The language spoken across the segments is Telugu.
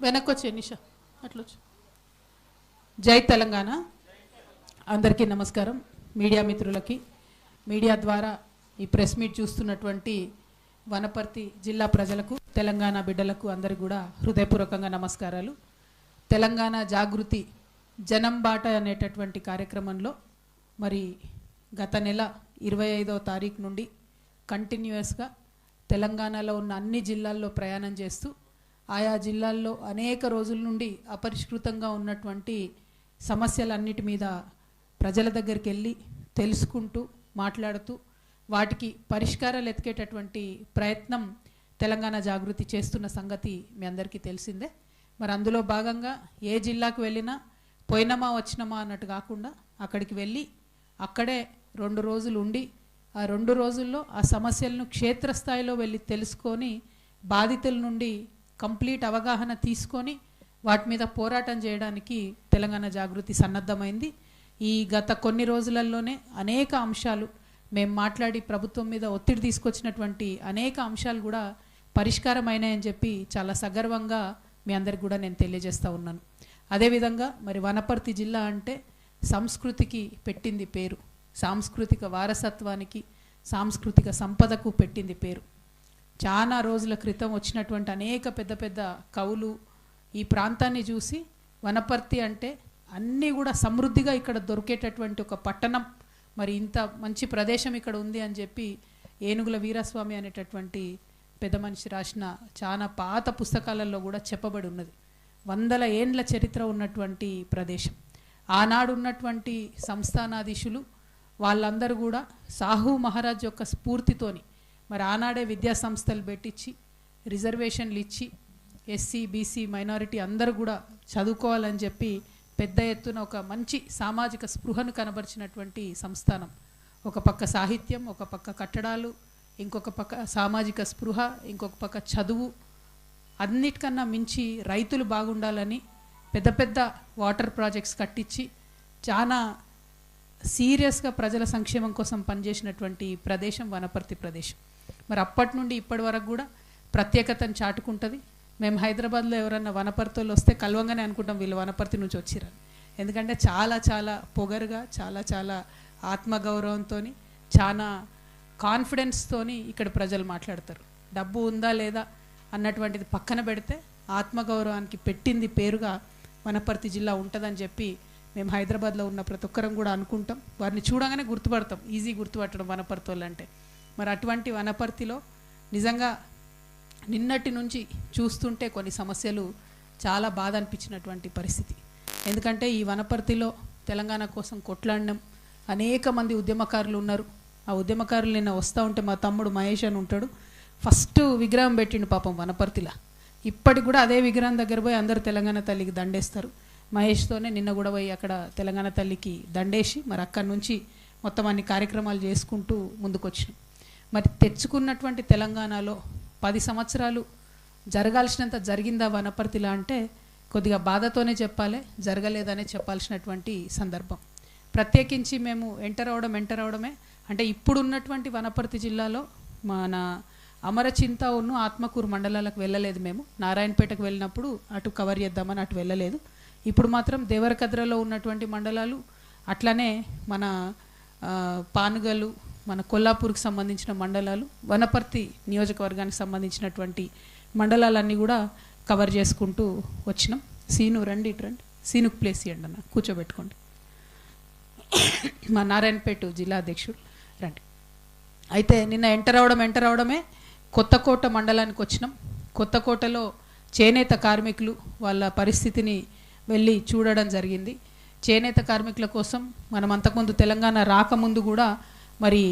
వెనక్కి వచ్చే నిషా అట్లొచ్చు. జై తెలంగాణ. అందరికీ నమస్కారం. మీడియా మిత్రులకి, మీడియా ద్వారా ఈ ప్రెస్ మీట్ చూస్తున్నటువంటి వనపర్తి జిల్లా ప్రజలకు, తెలంగాణ బిడ్డలకు అందరికీ కూడా హృదయపూర్వకంగా నమస్కారాలు. తెలంగాణ జాగృతి జనం బాట అనేటటువంటి కార్యక్రమంలో మరి గత నెల 25వ తారీఖు నుండి కంటిన్యూస్గా తెలంగాణలో ఉన్న అన్ని జిల్లాల్లో ప్రయాణం చేస్తూ ఆయా జిల్లాల్లో అనేక రోజుల నుండి అపరిష్కృతంగా ఉన్నటువంటి సమస్యలన్నిటి మీద ప్రజల దగ్గరికి వెళ్ళి తెలుసుకుంటూ మాట్లాడుతూ వాటికి పరిష్కారాలు ఎతికేటటువంటి ప్రయత్నం తెలంగాణ జాగృతి చేస్తున్న సంగతి మీ అందరికీ తెలిసిందే. మరి అందులో భాగంగా ఏ జిల్లాకు వెళ్ళినా పోయినమా వచ్చినమా అన్నట్టు కాకుండా అక్కడికి వెళ్ళి అక్కడే 2 రోజులు ఉండి ఆ 2 రోజుల్లో ఆ సమస్యలను క్షేత్రస్థాయిలో వెళ్ళి తెలుసుకొని బాధితుల నుండి కంప్లీట్ అవగాహన తీసుకొని వాటి మీద పోరాటం చేయడానికి తెలంగాణ జాగృతి సన్నద్ధమైంది. ఈ గత కొన్ని రోజులలోనే అనేక అంశాలు మేము మాట్లాడి ప్రభుత్వం మీద ఒత్తిడి తీసుకొచ్చినటువంటి అనేక అంశాలు కూడా పరిష్కారమైనాయని చెప్పి చాలా సగర్వంగా మీ అందరికి కూడా నేను తెలియజేస్తూ ఉన్నాను. అదేవిధంగా మరి వనపర్తి జిల్లా అంటే సంస్కృతికి పెట్టింది పేరు, సాంస్కృతిక వారసత్వానికి, సాంస్కృతిక సంపదకు పెట్టింది పేరు. చాలా రోజుల క్రితం వచ్చినటువంటి అనేక పెద్ద పెద్ద కవులు ఈ ప్రాంతాన్ని చూసి వనపర్తి అంటే అన్నీ కూడా సమృద్ధిగా ఇక్కడ దొరికేటటువంటి ఒక పట్టణం, మరి ఇంత మంచి ప్రదేశం ఇక్కడ ఉంది అని చెప్పి ఏనుగుల వీరస్వామి అనేటటువంటి పెద్ద మనిషి రాసిన చాలా పాత పుస్తకాలలో కూడా చెప్పబడి ఉన్నది. 100 ఏండ్ల చరిత్ర ఉన్నటువంటి ప్రదేశం. ఆనాడు ఉన్నటువంటి సంస్థానాధీశులు వాళ్ళందరూ కూడా సాహు మహారాజ్ యొక్క స్ఫూర్తితోని మరి ఆనాడే విద్యా సంస్థలు పెట్టించి రిజర్వేషన్లు ఇచ్చి ఎస్సీ బీసీ మైనారిటీ అందరూ కూడా చదువుకోవాలని చెప్పి పెద్ద ఎత్తున ఒక మంచి సామాజిక స్పృహను కనబరిచినటువంటి సంస్థానం. ఒక పక్క సాహిత్యం, ఒక పక్క కట్టడాలు, ఇంకొక పక్క సామాజిక స్పృహ, ఇంకొక పక్క చదువు, అన్నిటికన్నా మించి రైతులు బాగుండాలని పెద్ద పెద్ద వాటర్ ప్రాజెక్ట్స్ కట్టించి చాలా సీరియస్గా ప్రజల సంక్షేమం కోసం పనిచేసినటువంటి ప్రదేశం వనపర్తి ప్రదేశం. మరి అప్పటి నుండి ఇప్పటి వరకు కూడా ప్రత్యేకతను చాటుకుంటుంది. మేము హైదరాబాద్లో ఎవరన్నా వనపర్తిలో వస్తే కలవంగానే అనుకుంటాం వీళ్ళు వనపర్తి నుంచి వచ్చిరని. ఎందుకంటే చాలా చాలా పొగరుగా, చాలా చాలా ఆత్మగౌరవంతో, చాలా కాన్ఫిడెన్స్తోని ఇక్కడ ప్రజలు మాట్లాడతారు. డబ్బు ఉందా లేదా అన్నటువంటిది పక్కన పెడితే ఆత్మగౌరవానికి పెట్టింది పేరుగా వనపర్తి జిల్లా ఉంటుందని చెప్పి మేము హైదరాబాద్లో ఉన్న ప్రతి ఒక్కరం కూడా అనుకుంటాం. వారిని చూడగానే గుర్తుపడతాం, ఈజీ గుర్తుపట్టడం వనపర్తి వాళ్ళు అంటే. మరి అటువంటి వనపర్తిలో నిజంగా నిన్నటి నుంచి చూస్తుంటే కొన్ని సమస్యలు చాలా బాధ అనిపించినటువంటి పరిస్థితి. ఎందుకంటే ఈ వనపర్తిలో తెలంగాణ కోసం కొట్లాడినాం, అనేక మంది ఉద్యమకారులు ఉన్నారు. ఆ ఉద్యమకారులు నిన్న వస్తూ ఉంటే మా తమ్ముడు మహేష్ అని ఉంటాడు, ఫస్ట్ విగ్రహం పెట్టిండు పాపం వనపర్తిలో. ఇప్పటికి కూడా అదే విగ్రహం దగ్గర పోయి అందరు తెలంగాణ తల్లికి దండేస్తారు. మహేష్తోనే నిన్న కూడా పోయి అక్కడ తెలంగాణ తల్లికి దండేసి మరి అక్కడి నుంచి మొత్తం అన్ని కార్యక్రమాలు చేసుకుంటూ ముందుకొచ్చినాం. మరి తెచ్చుకున్నటువంటి తెలంగాణలో 10 సంవత్సరాలు జరగాల్సినంత జరిగిందా వనపర్తిలా అంటే కొద్దిగా బాధతోనే చెప్పాలి, జరగలేదనే చెప్పాల్సినటువంటి సందర్భం. ప్రత్యేకించి మేము ఎంటర్ అవడమే అంటే ఇప్పుడున్నటువంటి వనపర్తి జిల్లాలో మన అమరచింత ఉన్న ఆత్మకూరు మండలాలకు వెళ్ళలేదు. మేము నారాయణపేటకు వెళ్ళినప్పుడు అటు కవర్ చేద్దామని అటు వెళ్ళలేదు. ఇప్పుడు మాత్రం దేవరకద్రలో ఉన్నటువంటి మండలాలు, అట్లనే మన పానుగలు, మన కొల్లాపూర్కి సంబంధించిన మండలాలు, వనపర్తి నియోజకవర్గానికి సంబంధించినటువంటి మండలాలన్నీ కూడా కవర్ చేసుకుంటూ వచ్చినాం. సీను రండి, ఇటు రండి, సీనుకు ప్లేస్ ఇవ్వండి అన్న, కూర్చోబెట్టుకోండి. మా నారాయణపేట జిల్లా అధ్యక్షుడు రండి. అయితే నిన్న ఎంటర్ అవడమే కొత్తకోట మండలానికి వచ్చినాం. కొత్తకోటలో చేనేత కార్మికులు వాళ్ళ పరిస్థితిని వెళ్ళి చూడడం జరిగింది. చేనేత కార్మికుల కోసం మనం అంతకుముందు తెలంగాణ రాకముందు కూడా మరి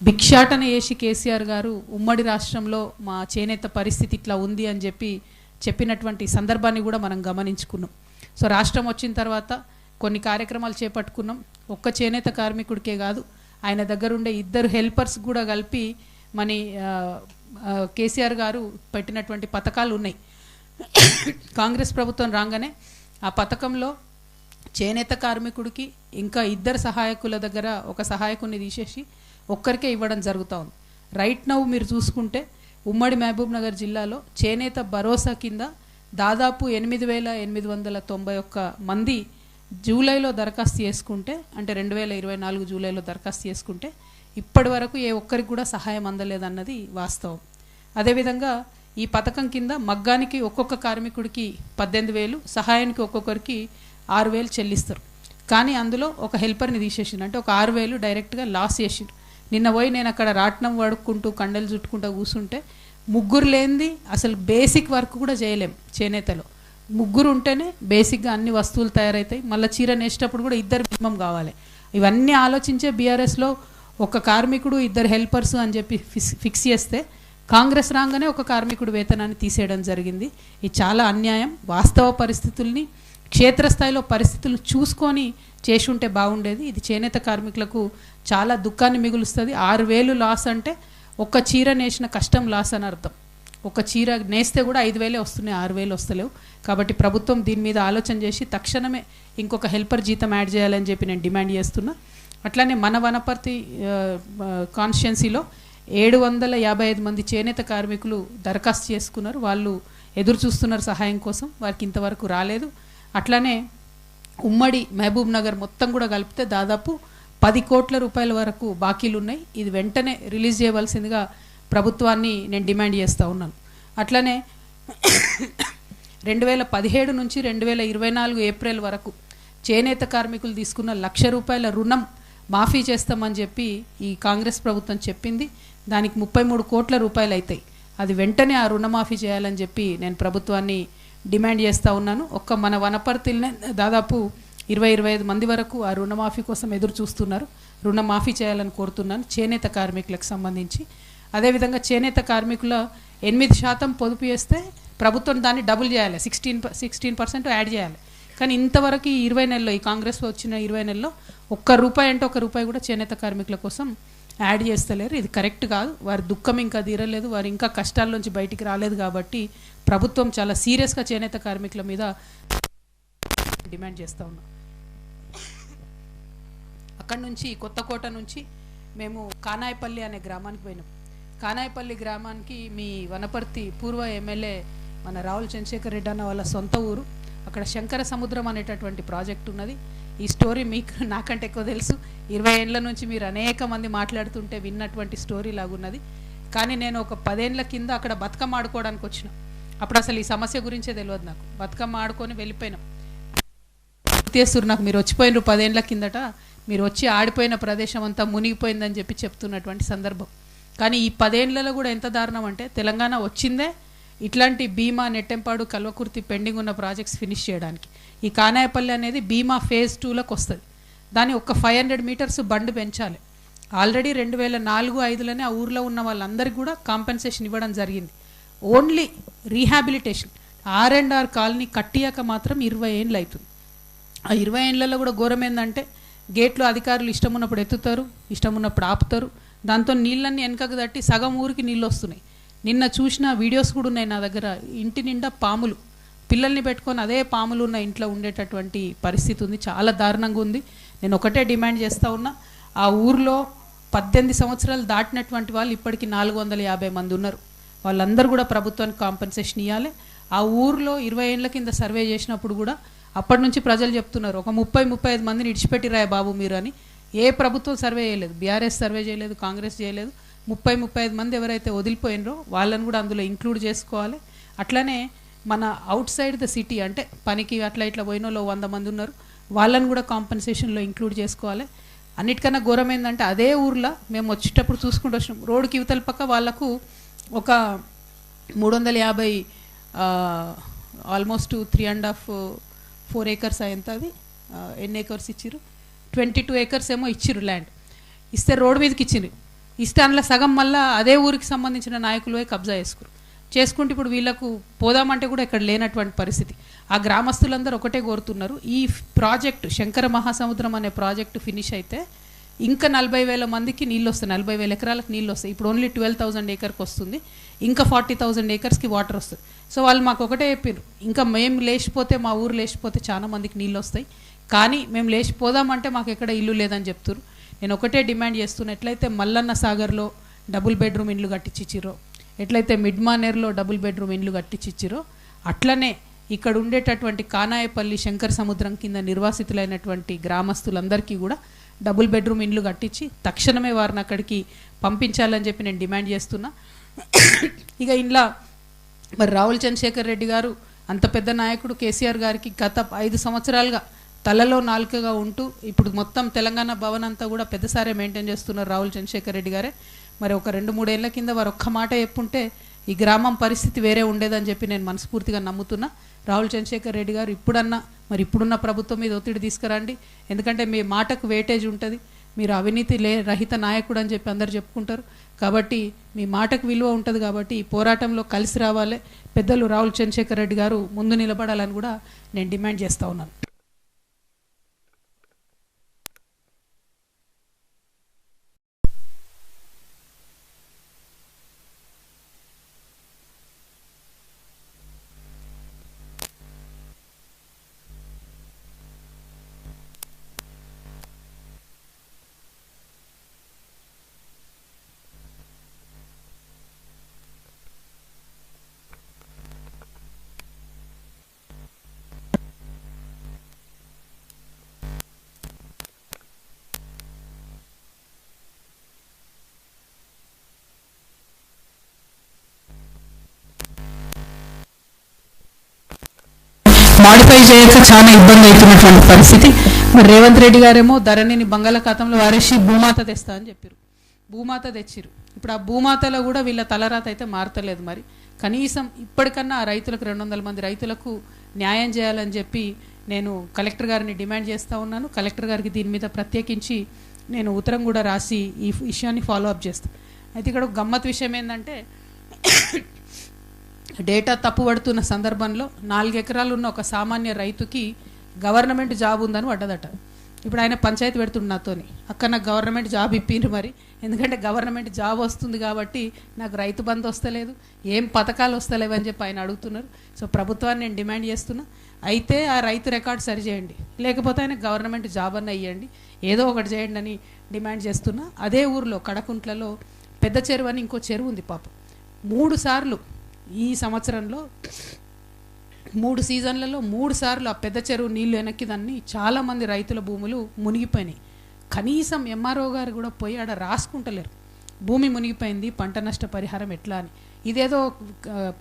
భిక్షాటన చేసి కేసీఆర్ గారు ఉమ్మడి రాష్ట్రంలో మా చేనేత పరిస్థితి ఇట్లా ఉంది అని చెప్పినటువంటి సందర్భాన్ని కూడా మనం గమనించుకున్నాం. సో రాష్ట్రం వచ్చిన తర్వాత కొన్ని కార్యక్రమాలు చేపట్టుకున్నాం. ఒక్క చేనేత కార్మికుడికే కాదు, ఆయన దగ్గరుండే 2 హెల్పర్స్ కూడా కలిపి మన కేసీఆర్ గారు పెట్టినటువంటి పథకాలు ఉన్నాయి. కాంగ్రెస్ ప్రభుత్వం రాగానే ఆ పథకంలో చేనేత కార్మికుడికి ఇంకా 2 సహాయకుల దగ్గర ఒక సహాయకుని తీసేసి ఒక్కరికే ఇవ్వడం జరుగుతూ ఉంది. రైట్ నౌ మీరు చూసుకుంటే ఉమ్మడి మహబూబ్ నగర్ జిల్లాలో చేనేత భరోసా కింద దాదాపు 8,891 మంది జూలైలో దరఖాస్తు చేసుకుంటే, అంటే 2024 జూలైలో దరఖాస్తు చేసుకుంటే ఇప్పటి వరకు ఏ ఒక్కరికి కూడా సహాయం అందలేదన్నది వాస్తవం. అదేవిధంగా ఈ పథకం కింద మగ్గానికి ఒక్కొక్క కార్మికుడికి 18,000, సహాయానికి ఒక్కొక్కరికి 6,000 చెల్లిస్తారు. కానీ అందులో ఒక హెల్పర్ని తీసేసిండు, అంటే ఒక 6,000 డైరెక్ట్గా లాస్ చేసిండు. నిన్న పోయి నేను అక్కడ రాట్నం వాడుకుంటూ కండలు చుట్టుకుంటూ కూర్చుంటే ముగ్గురు లేనిది అసలు బేసిక్ వర్క్ కూడా చేయలేం. చేనేతలో ముగ్గురు ఉంటేనే బేసిక్గా అన్ని వస్తువులు తయారవుతాయి. మళ్ళీ చీర నేసేటప్పుడు కూడా 2 మినిమం కావాలి. ఇవన్నీ ఆలోచించే బీఆర్ఎస్లో ఒక కార్మికుడు 2 హెల్పర్స్ అని చెప్పి ఫిక్స్ చేస్తే కాంగ్రెస్ రాగానే ఒక కార్మికుడు వేతనాన్ని తీసేయడం జరిగింది. ఇది చాలా అన్యాయం. వాస్తవ పరిస్థితుల్ని, క్షేత్రస్థాయిలో పరిస్థితులను చూసుకొని చేసి ఉంటే బాగుండేది. ఇది చేనేత కార్మికులకు చాలా దుఃఖాన్ని మిగులుస్తుంది. 6,000 లాస్ అంటే ఒక్క చీర నేసిన కష్టం లాస్ అని అర్థం. ఒక చీర నేస్తే కూడా 5,000 వస్తున్నాయి, 6,000 వస్తలేవు. కాబట్టి ప్రభుత్వం దీని మీద ఆలోచన చేసి తక్షణమే ఇంకొక హెల్పర్ జీతం యాడ్ చేయాలని చెప్పి నేను డిమాండ్ చేస్తున్నా. అట్లానే మన వనపర్తి కాన్స్టిట్యున్సీలో 755 మంది చేనేత కార్మికులు దరఖాస్తు చేసుకున్నారు. వాళ్ళు ఎదురు చూస్తున్నారు సహాయం కోసం, వారికి ఇంతవరకు రాలేదు. అట్లానే ఉమ్మడి మహబూబ్ నగర్ మొత్తం కూడా కలిపితే దాదాపు 10 కోట్ల రూపాయల వరకు బాకీలు ఉన్నాయి. ఇది వెంటనే రిలీజ్ చేయవలసిందిగా ప్రభుత్వాన్ని నేను డిమాండ్ చేస్తూ ఉన్నాను. అట్లనే 2017 నుంచి 2024 ఏప్రిల్ వరకు చేనేత కార్మికులు తీసుకున్న 1,00,000 రూపాయల రుణం మాఫీ చేస్తామని చెప్పి ఈ కాంగ్రెస్ ప్రభుత్వం చెప్పింది. దానికి 33 కోట్ల రూపాయలు అవుతాయి. అది వెంటనే ఆ రుణమాఫీ చేయాలని చెప్పి నేను ప్రభుత్వాన్ని డిమాండ్ చేస్తూ ఉన్నాను. ఒక్క మన వనపర్తిలోనే దాదాపు 20-25 మంది వరకు ఆ రుణమాఫీ కోసం ఎదురు చూస్తున్నారు. రుణమాఫీ చేయాలని కోరుతున్నాను చేనేత కార్మికులకు సంబంధించి. అదేవిధంగా చేనేత కార్మికుల 8% పొదుపు చేస్తే ప్రభుత్వం దాన్ని డబుల్ చేయాలి, 16% యాడ్ చేయాలి. కానీ ఇంతవరకు ఈ 20 నెలల్లో, ఈ కాంగ్రెస్ వచ్చిన 20 నెలల్లో ₹1 అంటే ₹1 కూడా చేనేత కార్మికుల కోసం యాడ్ చేస్తలేరు. ఇది కరెక్ట్ కాదు. వారి దుఃఖం ఇంకా తీరలేదు, వారు ఇంకా కష్టాల నుంచి బయటికి రాలేదు. కాబట్టి ప్రభుత్వం చాలా సీరియస్గా చేనేత కార్మికుల మీద డిమాండ్ చేస్తూ ఉన్నాం. అక్కడి నుంచి కొత్తకోట నుంచి మేము కానాయపల్లి అనే గ్రామానికి పోయినాం. కానాయపల్లి గ్రామానికి మీ వనపర్తి పూర్వ ఎమ్మెల్యే మన రావుల చంద్రశేఖర్ రెడ్డి అన్న వాళ్ళ సొంత ఊరు. అక్కడ శంకర సముద్రం అనేటటువంటి ప్రాజెక్ట్ ఉన్నది. ఈ స్టోరీ మీకు నాకంటే ఎక్కువ తెలుసు. 20 ఏళ్ళ నుంచి మీరు అనేక మంది మాట్లాడుతుంటే విన్నటువంటి స్టోరీ లాగున్నది. కానీ నేను ఒక 10 ఏళ్ళ కింద అక్కడ బతుకమ్మ ఆడుకోవడానికి వచ్చిన. అప్పుడు అసలు ఈ సమస్య గురించే తెలియదు నాకు. బతుకమ్మ ఆడుకొని వెళ్ళిపోయినాం. చేస్తున్నారు నాకు, మీరు వచ్చిపోయినారు 10 ఏళ్ళ కిందట, మీరు వచ్చి ఆడిపోయిన ప్రదేశం అంతా మునిగిపోయిందని చెప్పి చెప్తున్నటువంటి సందర్భం. కానీ ఈ 10 ఏళ్లలో కూడా ఎంత దారుణం అంటే తెలంగాణ వచ్చిందే ఇట్లాంటి భీమా, నెట్టెంపాడు, కల్వకుర్తి పెండింగ్ ఉన్న ప్రాజెక్ట్స్ ఫినిష్ చేయడానికి. ఈ కానాయపల్లి అనేది భీమా ఫేజ్ 2లోకి వస్తుంది. దాన్ని ఒక 500 మీటర్స్ బండ్ పెంచాలి. ఆల్రెడీ 2004-05లోనే ఆ ఊర్లో ఉన్న వాళ్ళందరికీ కూడా కాంపెన్సేషన్ ఇవ్వడం జరిగింది. ఓన్లీ రీహాబిలిటేషన్ R&R కాలనీ కట్టియాక మాత్రం 20 ఏళ్ళు అవుతుంది. ఆ 20 ఏళ్లలో కూడా ఘోరం ఏంటంటే గేట్లు అధికారులు ఇష్టం ఉన్నప్పుడు ఎత్తుతారు, ఇష్టం ఉన్నప్పుడు ఆపుతారు. దాంతో నీళ్ళన్నీ వెనకకు తట్టి సగం ఊరికి నీళ్ళు వస్తున్నాయి. నిన్న చూసిన వీడియోస్ కూడా ఉన్నాయి నా దగ్గర. ఇంటి నిండా పాములు, పిల్లల్ని పెట్టుకొని అదే పాములు ఉన్న ఇంట్లో ఉండేటటువంటి పరిస్థితి ఉంది. చాలా దారుణంగా ఉంది. నేను ఒకటే డిమాండ్ చేస్తూ ఉన్నా, ఆ ఊర్లో 18 సంవత్సరాలు దాటినటువంటి వాళ్ళు ఇప్పటికీ 450 మంది ఉన్నారు. వాళ్ళందరూ కూడా ప్రభుత్వానికి కాంపెన్సేషన్ ఇవ్వాలి. ఆ ఊర్లో 20 ఏళ్ళ కింద సర్వే చేసినప్పుడు కూడా అప్పటి నుంచి ప్రజలు చెప్తున్నారు, ఒక 30-35 మందిని ఇడిచిపెట్టిరాయ బాబు మీరు అని. ఏ ప్రభుత్వం సర్వే చేయలేదు, బీఆర్ఎస్ సర్వే చేయలేదు, కాంగ్రెస్ చేయలేదు. 30-35 మంది ఎవరైతే వదిలిపోయినరో వాళ్ళని కూడా అందులో ఇంక్లూడ్ చేసుకోవాలి. అట్లనే మన అవుట్ సైడ్ ద సిటీ, అంటే పనికి అట్లా ఇట్లా పోయిన వాళ్ళు 100 మంది ఉన్నారు, వాళ్ళని కూడా కాంపెన్సేషన్లో ఇంక్లూడ్ చేసుకోవాలి. అన్నిటికన్నా ఘోరం ఏంటంటే అదే ఊర్లో మేము వచ్చేటప్పుడు చూసుకుంటూ వచ్చినాం, రోడ్డుకి ఇవతల పక్క వాళ్ళకు ఒక 350 ఆల్మోస్ట్ 3.5-4 ఏకర్స్ అయ్యేంత. అది ఎన్ని ఏకర్స్ ఇచ్చిర్రు? 22 ఏకర్స్ ఏమో ఇచ్చిర్రు ల్యాండ్. ఇస్తే రోడ్డు మీదకి ఇచ్చిండ్రు. ఇస్తే అందులో సగం మళ్ళీ అదే ఊరికి సంబంధించిన నాయకులు కబ్జా చేసుకుంటే ఇప్పుడు వీళ్ళకు పోదామంటే కూడా ఇక్కడ లేనటువంటి పరిస్థితి. ఆ గ్రామస్తులందరూ ఒకటే కోరుతున్నారు, ఈ ప్రాజెక్టు శంకర మహాసముద్రం అనే ప్రాజెక్టు ఫినిష్ అయితే ఇంకా 40,000 మందికి నీళ్ళు వస్తాయి, 40,000 ఎకరాలకు నీళ్ళు వస్తాయి. ఇప్పుడు ఓన్లీ 12,000 ఏకర్కి వస్తుంది, ఇంకా 40,000 ఏకర్స్కి వాటర్ వస్తుంది. సో వాళ్ళు మాకు ఒకటే చెప్పారు, ఇంకా మేము లేచిపోతే, మా ఊరు లేచిపోతే చాలా మందికి నీళ్ళు వస్తాయి, కానీ మేము లేచిపోదామంటే మాకు ఎక్కడ ఇల్లు లేదని చెప్తారు. నేను ఒకటే డిమాండ్ చేస్తున్నా, ఎట్లయితే మల్లన్న సాగర్లో డబుల్ బెడ్రూమ్ ఇండ్లు కట్టించిచ్చిరో, ఎట్లయితే మిడ్మానేర్లో డబుల్ బెడ్రూమ్ ఇండ్లు కట్టించిచ్చిరో, అట్లనే ఇక్కడ ఉండేటటువంటి కానాయపల్లి శంకర సముద్రం కింద నిర్వాసితులైనటువంటి గ్రామస్తులందరికీ కూడా డబుల్ బెడ్రూమ్ ఇండ్లు కట్టించి తక్షణమే వారిని అక్కడికి పంపించాలని చెప్పి నేను డిమాండ్ చేస్తున్నా. ఇక ఇంట్లో మరి రావుల చంద్రశేఖర్ రెడ్డి గారు అంత పెద్ద నాయకుడు కేసీఆర్ గారికి గత 5 సంవత్సరాలుగా తలలో నాలుకగా ఉంటూ ఇప్పుడు మొత్తం తెలంగాణ భవన్ అంతా కూడా పెద్దసారే మెయింటైన్ చేస్తున్నారు రావుల చంద్రశేఖర్ రెడ్డి గారే. మరి ఒక 2-3 ఏళ్ల కింద వారు ఒక్క మాట చెప్పుంటే ఈ గ్రామం పరిస్థితి వేరే ఉండేదని చెప్పి నేను మనస్ఫూర్తిగా నమ్ముతున్నా. రావుల చంద్రశేఖర్ రెడ్డి గారు ఇప్పుడన్నా మరి ఇప్పుడున్న ప్రభుత్వం మీద ఒత్తిడి తీసుకురండి. ఎందుకంటే మీ మాటకు వేటేజ్ ఉంటుంది, మీరు అవినీతి రహిత నాయకుడు అని చెప్పి అందరు చెప్పుకుంటారు. కాబట్టి మీ మాటకు విలువ ఉంటుంది. కాబట్టి ఈ పోరాటంలో కలిసి రావాలి, పెద్దలు రావుల చంద్రశేఖర్ రెడ్డి గారు ముందు నిలబడాలని కూడా నేను డిమాండ్ చేస్తూ ఉన్నాను. మాడిఫై చేయక చాలా ఇబ్బంది అవుతున్నటువంటి పరిస్థితి. మరి రేవంత్ రెడ్డి గారేమో ధరణిని బంగాళాఖాతంలో వారేసి భూమాత తెస్తా అని చెప్పారు. భూమాత తెచ్చిరు. ఇప్పుడు ఆ భూమాతలో కూడా వీళ్ళ తలరాత అయితే మారతలేదు. మరి కనీసం ఇప్పటికన్నా ఆ రైతులకు 200 మంది రైతులకు న్యాయం చేయాలని చెప్పి నేను కలెక్టర్ గారిని డిమాండ్ చేస్తూ ఉన్నాను. కలెక్టర్ గారికి దీని మీద ప్రత్యేకించి నేను ఉత్తరం కూడా రాసి ఈ విషయాన్ని ఫాలో అప్ చేస్తాను. అయితే ఇక్కడ గమ్మత్ విషయం ఏంటంటే డేటా తప్పుపడుతున్న సందర్భంలో 4 ఎకరాలు ఉన్న ఒక సామాన్య రైతుకి గవర్నమెంట్ జాబ్ ఉందని పడ్డదట. ఇప్పుడు ఆయన పంచాయతీ పెడుతుంది నాతోని, అక్క నాకు గవర్నమెంట్ జాబ్ ఇప్పిండ్రు మరి, ఎందుకంటే గవర్నమెంట్ జాబ్ వస్తుంది కాబట్టి నాకు రైతు బంధు వస్తలేదు, ఏం పథకాలు వస్తలేవు అని చెప్పి ఆయన అడుగుతున్నారు. సో ప్రభుత్వాన్ని నేను డిమాండ్ చేస్తున్నా, అయితే ఆ రైతు రికార్డు సరి చేయండి, లేకపోతే ఆయన గవర్నమెంట్ జాబ్ అన్న ఇవ్వండి, ఏదో ఒకటి చేయండి అని డిమాండ్ చేస్తున్నా. అదే ఊరిలో కడకుంట్లలో పెద్ద చెరువు అని ఇంకో చెరువు ఉంది పాపం. 3 సార్లు ఈ సంవత్సరంలో 3 సీజన్లలో 3 సార్లు ఆ పెద్ద చెరువు నీళ్లు వెనక్కిదాన్ని చాలామంది రైతుల భూములు మునిగిపోయినాయి. కనీసం ఎంఆర్ఓ గారు కూడా పోయి ఆడ రాసుకుంటలేరు భూమి మునిగిపోయింది, పంట నష్ట పరిహారం ఎట్లా అని. ఇదేదో